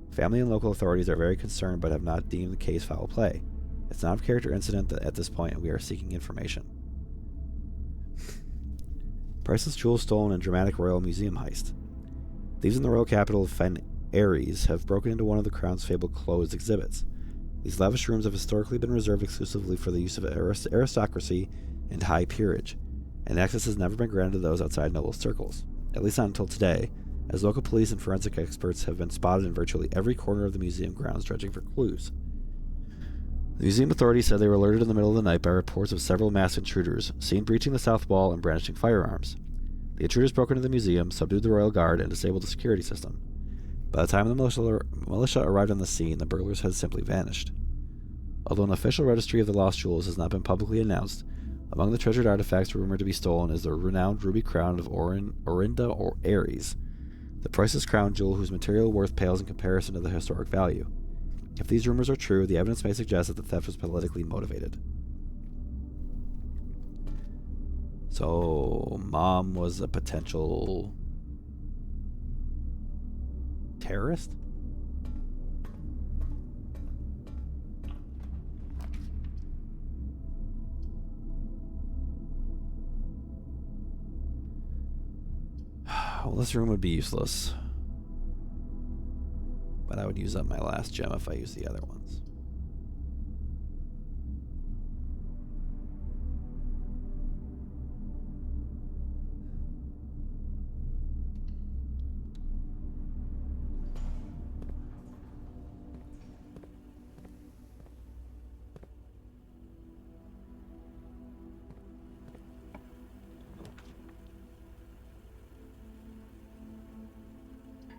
Family and local authorities are very concerned but have not deemed the case foul play. It's not a character incident at this point, and we are seeking information. Priceless jewels stolen in dramatic Royal Museum heist. Thieves in the royal capital of Fen Ares have broken into one of the Crown's fabled closed exhibits. These lavish rooms have historically been reserved exclusively for the use of aristocracy and high peerage, and access has never been granted to those outside noble circles, at least not until today, as local police and forensic experts have been spotted in virtually every corner of the museum grounds dredging for clues. The museum authorities said they were alerted in the middle of the night by reports of several masked intruders, seen breaching the south wall and brandishing firearms. The intruders broke into the museum, subdued the royal guard, and disabled the security system. By the time the militia arrived on the scene, the burglars had simply vanished. Although an official registry of the lost jewels has not been publicly announced, among the treasured artifacts rumored to be stolen is the renowned ruby crown of Orinda or Ares, the priceless crown jewel whose material worth pales in comparison to the historic value. If these rumors are true, the evidence may suggest that the theft was politically motivated. So, Mom was a potential terrorist? Well, this room would be useless. But I would use up my last gem if I use the other ones.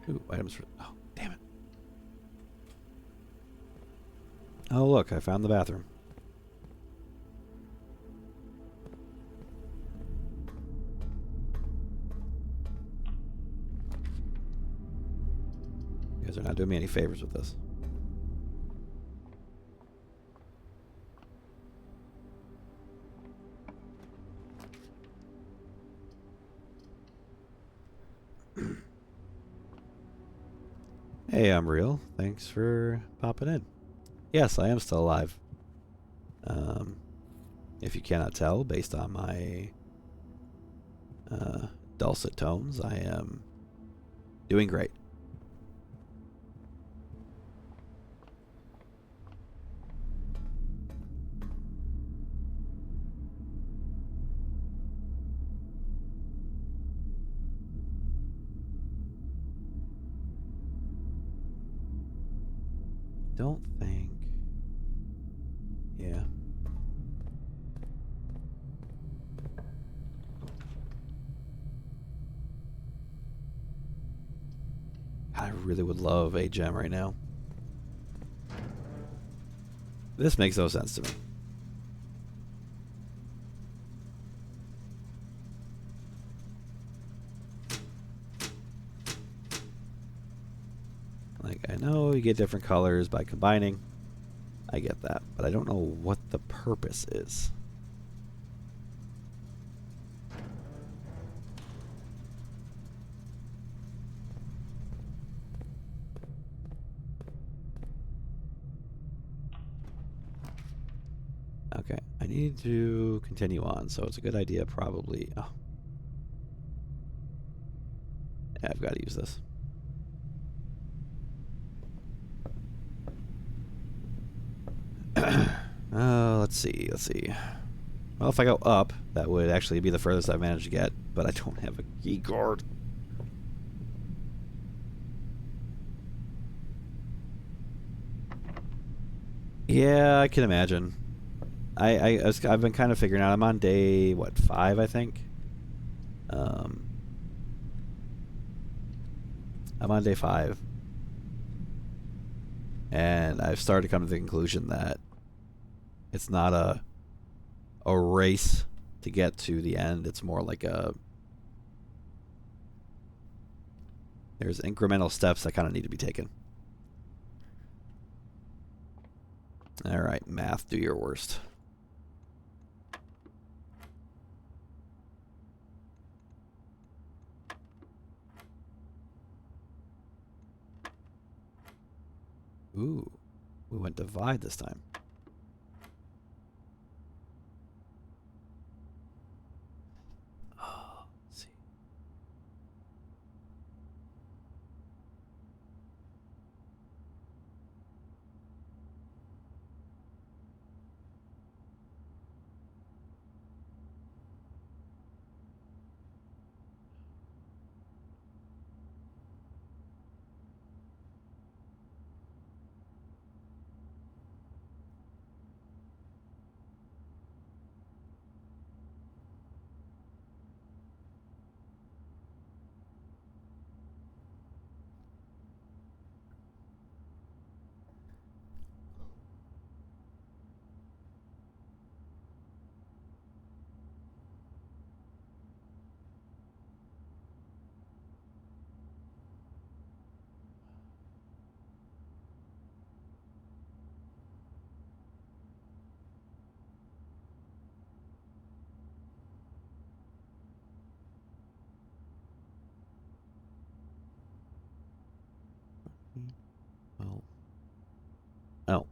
Ooh, items for... Oh, damn it. Oh, look, I found the bathroom. You guys are not doing me any favors with this. Hey, I'm real. Thanks for popping in. Yes, I am still alive. If you cannot tell, based on my dulcet tones, I am doing great. don't think... Yeah. I really would love a gem right now. This makes no sense to me. Like, I know you get different colors by combining. I get that, but I don't know what the purpose is. Okay, I need to continue on, so it's a good idea probably... Oh. Yeah, I've got to use this. Let's see. Well, if I go up, that would actually be the furthest I've managed to get, but I don't have a key card. Yeah, I can imagine. I've been kind of figuring out. I'm on day, what, 5, I think? I'm on day 5. And I've started to come to the conclusion that it's not a race to get to the end. It's more like there's incremental steps that kind of need to be taken. All right, math, do your worst. Ooh, we went divide this time. Oh, let's see. Well, oh.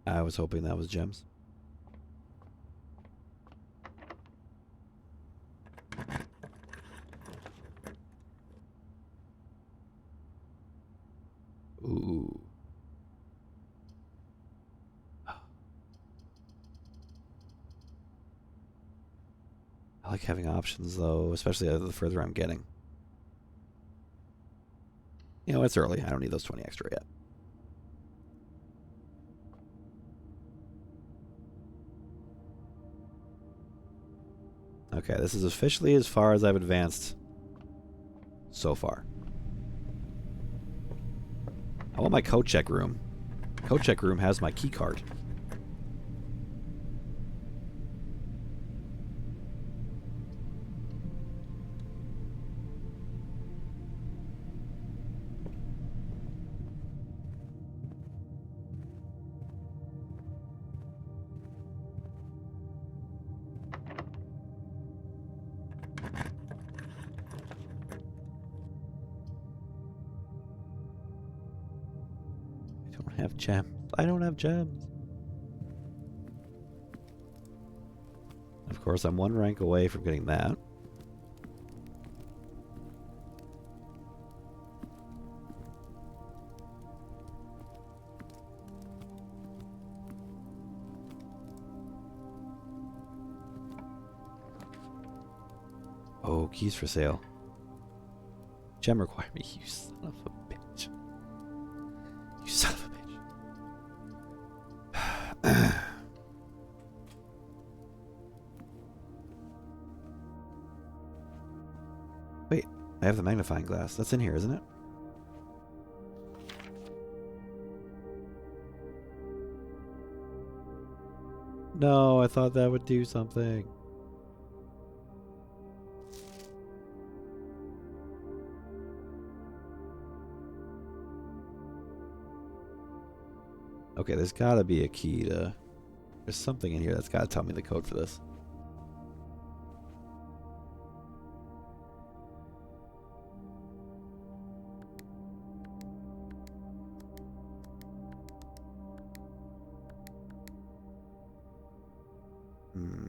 I was hoping that was gems. Ooh. I like having options, though, especially the further I'm getting. You know, it's early. I don't need those 20 extra yet. Okay, this is officially as far as I've advanced so far. I want my coat check room. Coat check room has my key card. I don't have gems. I don't have gems. Of course, I'm 1 rank away from getting that. Oh, keys for sale. Gem requirement. You son of a bitch. You son of a bitch. Wait, I have the magnifying glass. That's in here, isn't it? No, I thought that would do something. Okay, there's gotta be a key to... There's something in here that's gotta tell me the code for this. Hmm.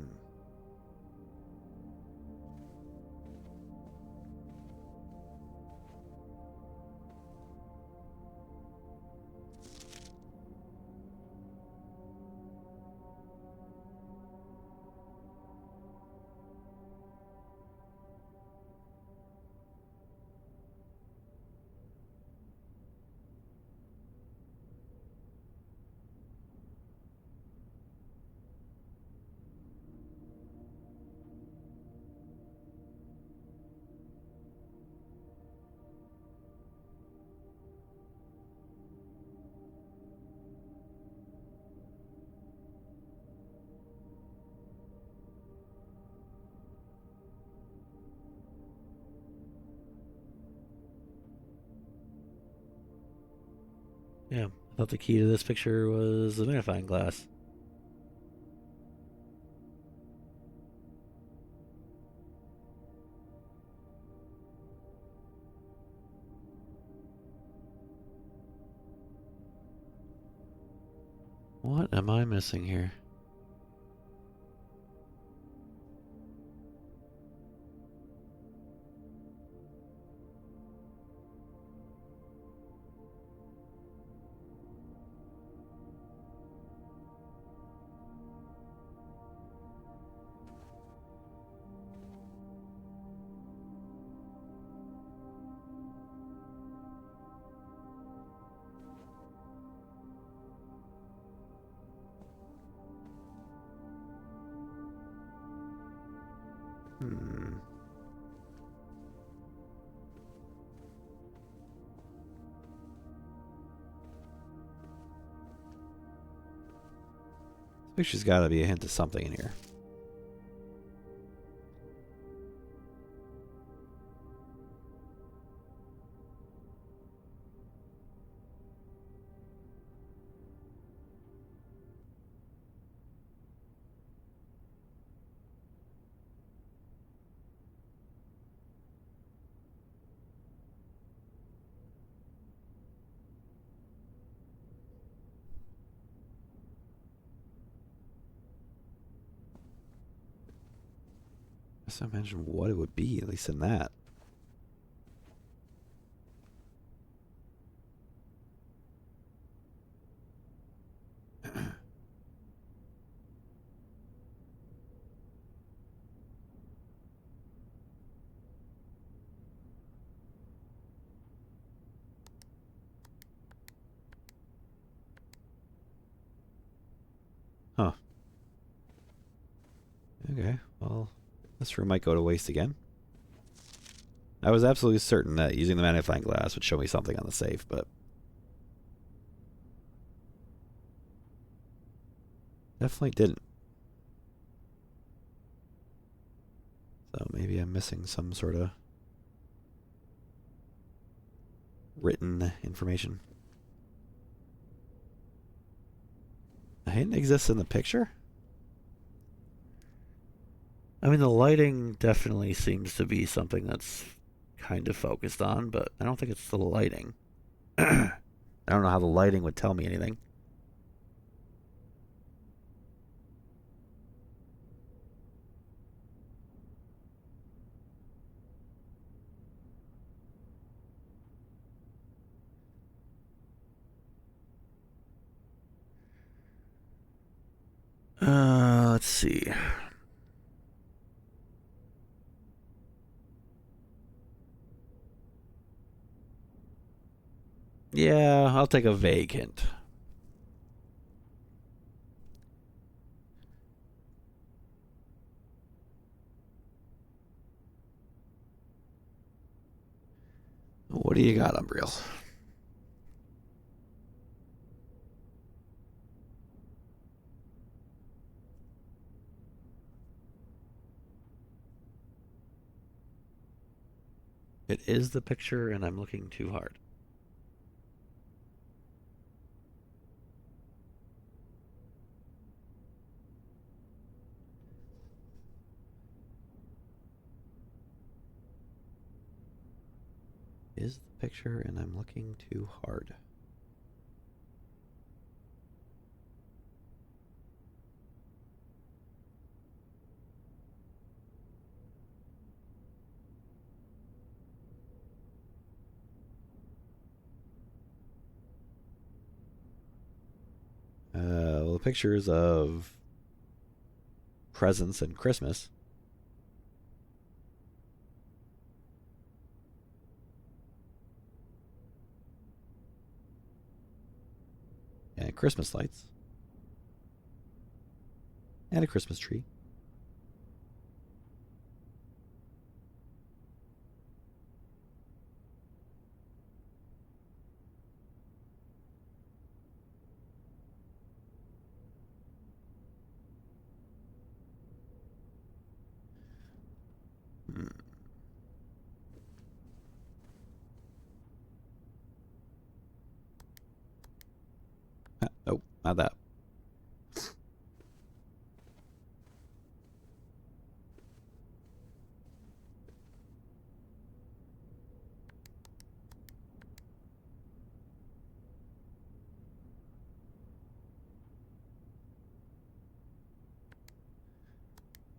Yeah, I thought the key to this picture was the magnifying glass. What am I missing here? Hmm. This picture's gotta be a hint of something in here. Just imagine what it would be, at least in that. Huh. Okay, well, this room might go to waste again. I was absolutely certain that using the magnifying glass would show me something on the safe, but... definitely didn't. So maybe I'm missing some sort of written information. A hint exists in the picture? I mean, the lighting definitely seems to be something that's kind of focused on, but I don't think it's the lighting. I don't know how the lighting would tell me anything. Let's see. Yeah, I'll take a vague hint. What do you got, Umbriel? It is the picture, and I'm looking too hard. Is the picture, and I'm looking too hard. Well, the pictures of presents and Christmas. And Christmas lights. And a Christmas tree. Nope, not that.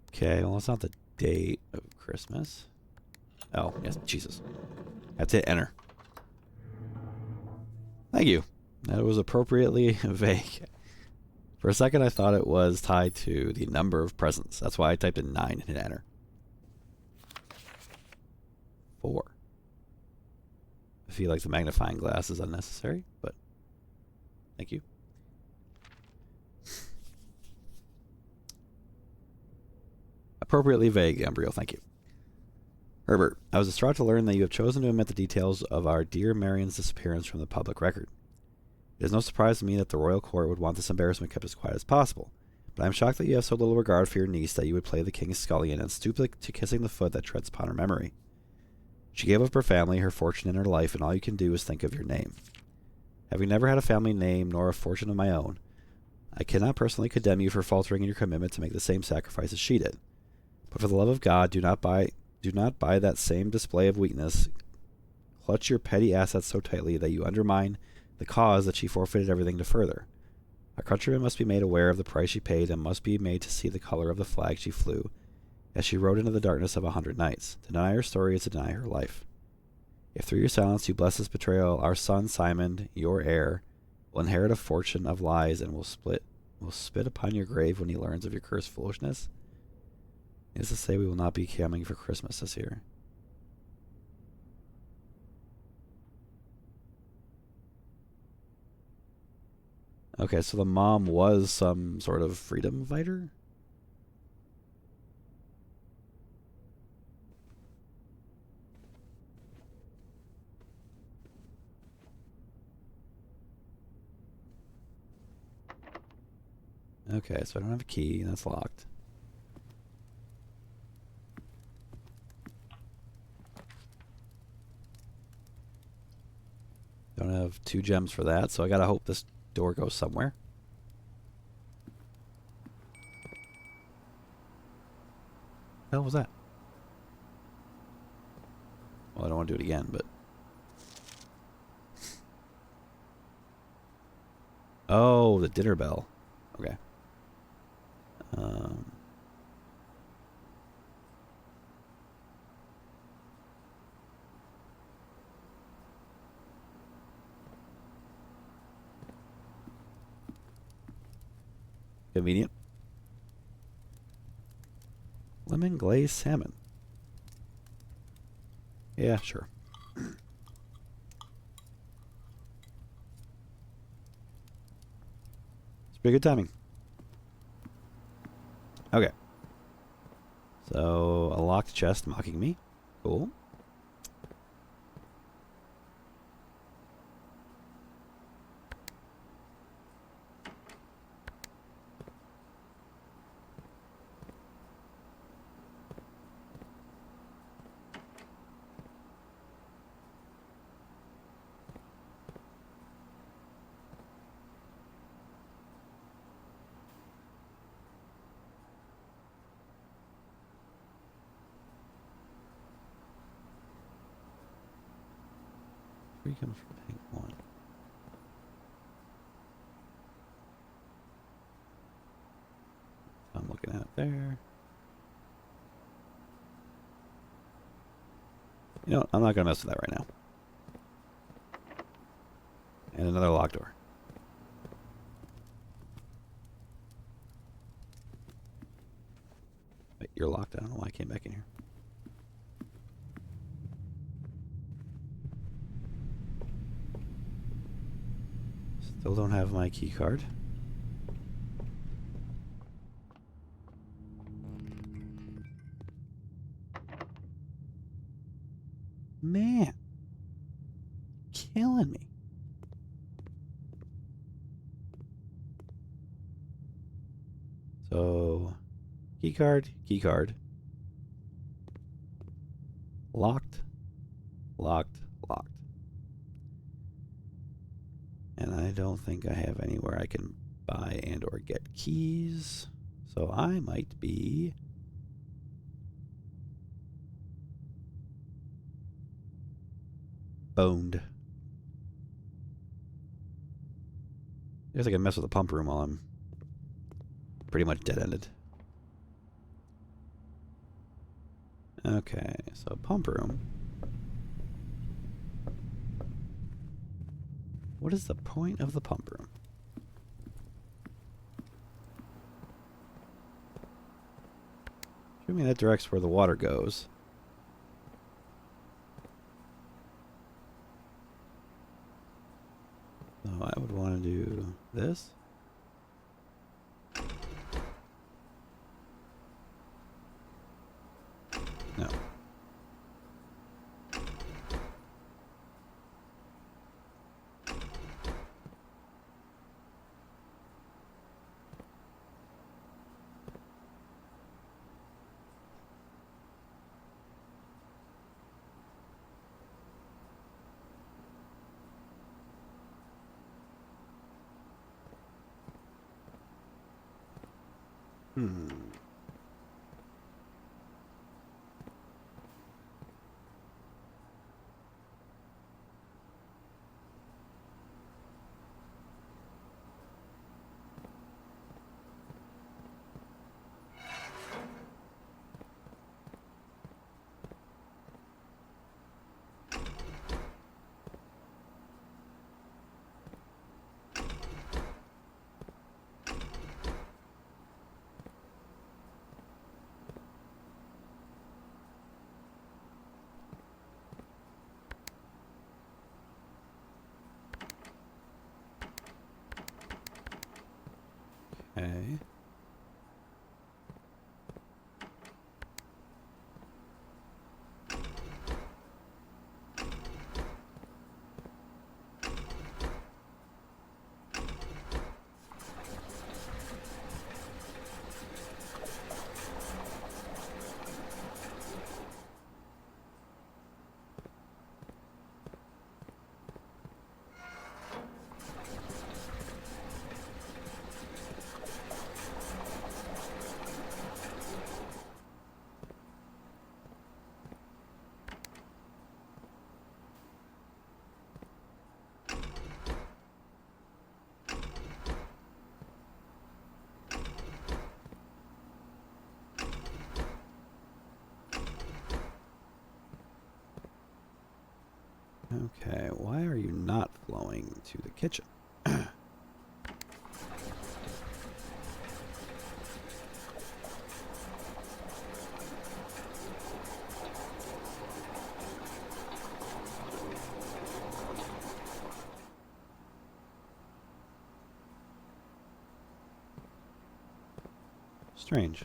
Okay, well, it's not the date of Christmas. Oh, yes, Jesus. I have to hit enter. Thank you. That was appropriately vague. For a second, I thought it was tied to the number of presents. That's why I typed in 9 and hit enter. 4. I feel like the magnifying glass is unnecessary, but thank you. Appropriately vague, Umbriel, thank you. Herbert, I was distraught to learn that you have chosen to omit the details of our dear Marion's disappearance from the public record. It is no surprise to me that the royal court would want this embarrassment kept as quiet as possible, but I am shocked that you have so little regard for your niece that you would play the king's scullion and stoop to kissing the foot that treads upon her memory. She gave up her family, her fortune, and her life, and all you can do is think of your name. Having never had a family name nor a fortune of my own, I cannot personally condemn you for faltering in your commitment to make the same sacrifice as she did. But for the love of God, do not buy that same display of weakness. Clutch your petty assets so tightly that you undermine the cause that she forfeited everything to further. Our countrymen must be made aware of the price she paid and must be made to see the color of the flag she flew as she rode into the darkness of 100 nights. To deny her story is to deny her life. If through your silence you bless this betrayal, our son Simon, your heir, will inherit a fortune of lies and will spit upon your grave when he learns of your cursed foolishness. Needless to say, we will not be coming for Christmas this year. Okay, so the mom was some sort of freedom fighter? Okay, so I don't have a key, and that's locked. Don't have 2 gems for that, so I gotta hope this door goes somewhere. What the hell was that? Well, I don't want to do it again, but... Oh, the dinner bell. Okay. Convenient. Lemon glazed salmon. Yeah, sure. Pretty good timing. Okay. So, a locked chest mocking me. Cool. Three comes from tank 1. I'm looking at it there. You know what? I'm not going to mess with that right now. And another locked door. Wait, you're locked. I don't know why I came back in here. Still don't have my key card. Man. Killing me. So, key card. Locked. Locked. And I don't think I have anywhere I can buy and or get keys. So I might be boned. I guess I can mess with the pump room while I'm pretty much dead-ended. Okay, so pump room. What is the point of the pump room? Assuming that directs where the water goes. So I would want to do this. No. Okay. Okay, why are you not flowing to the kitchen? Strange.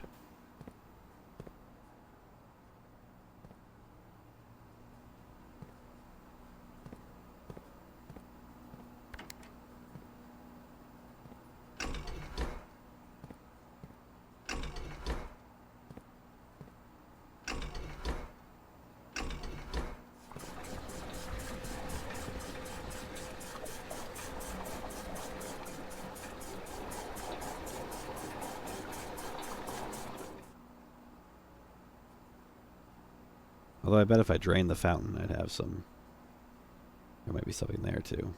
Although I bet if I drained the fountain, I'd have some... There might be something there, too.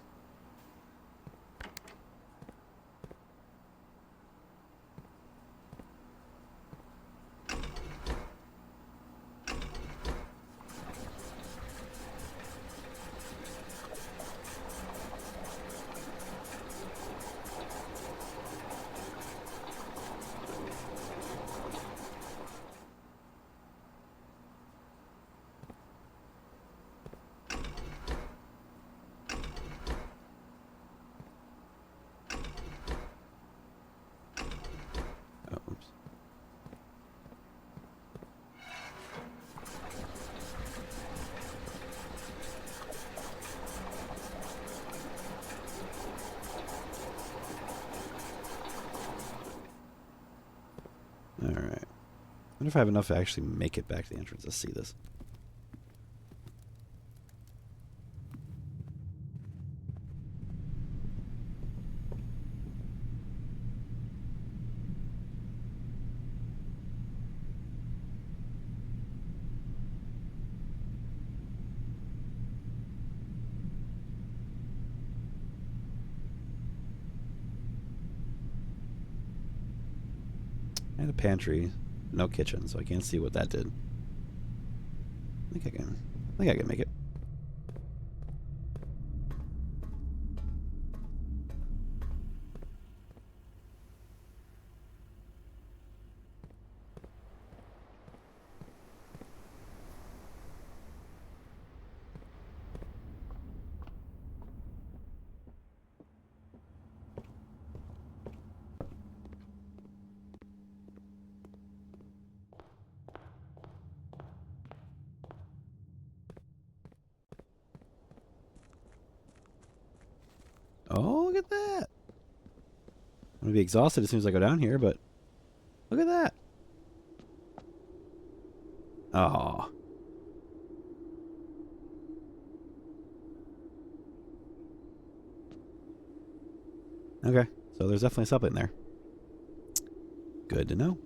Oh, oops. Alright. I wonder if I have enough to actually make it back to the entrance to see this. And a pantry, no kitchen, so I can't see what that did. I think I can make it. Oh, look at that. I'm going to be exhausted as soon as I go down here, but look at that. Oh. Okay, so there's definitely something there. Good to know.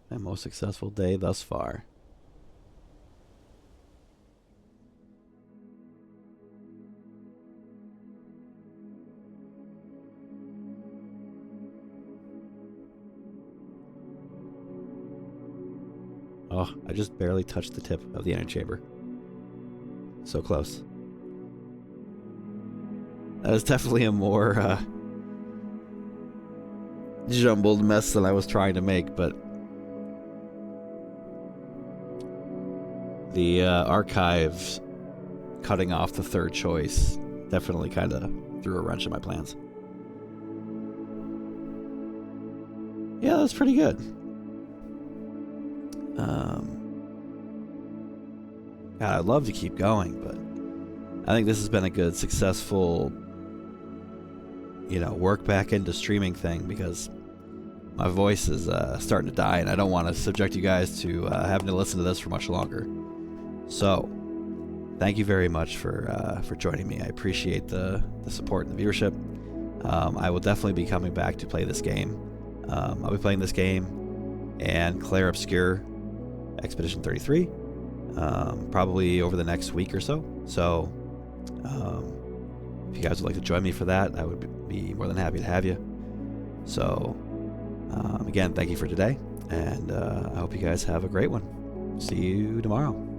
My most successful day thus far. Oh, I just barely touched the tip of the antechamber. So close. That was definitely a more jumbled mess than I was trying to make, but the archives cutting off the third choice definitely kind of threw a wrench in my plans. Yeah, that's pretty good. God, I'd love to keep going, but I think this has been a good, successful, work back into streaming thing, because my voice is starting to die, and I don't want to subject you guys to having to listen to this for much longer. So, thank you very much for joining me. I appreciate the support and the viewership. I will definitely be coming back to play this game. I'll be playing this game and Clair Obscur Expedition 33 probably over the next week or so. So, if you guys would like to join me for that, I would be more than happy to have you. So, again, thank you for today, and I hope you guys have a great one. See you tomorrow.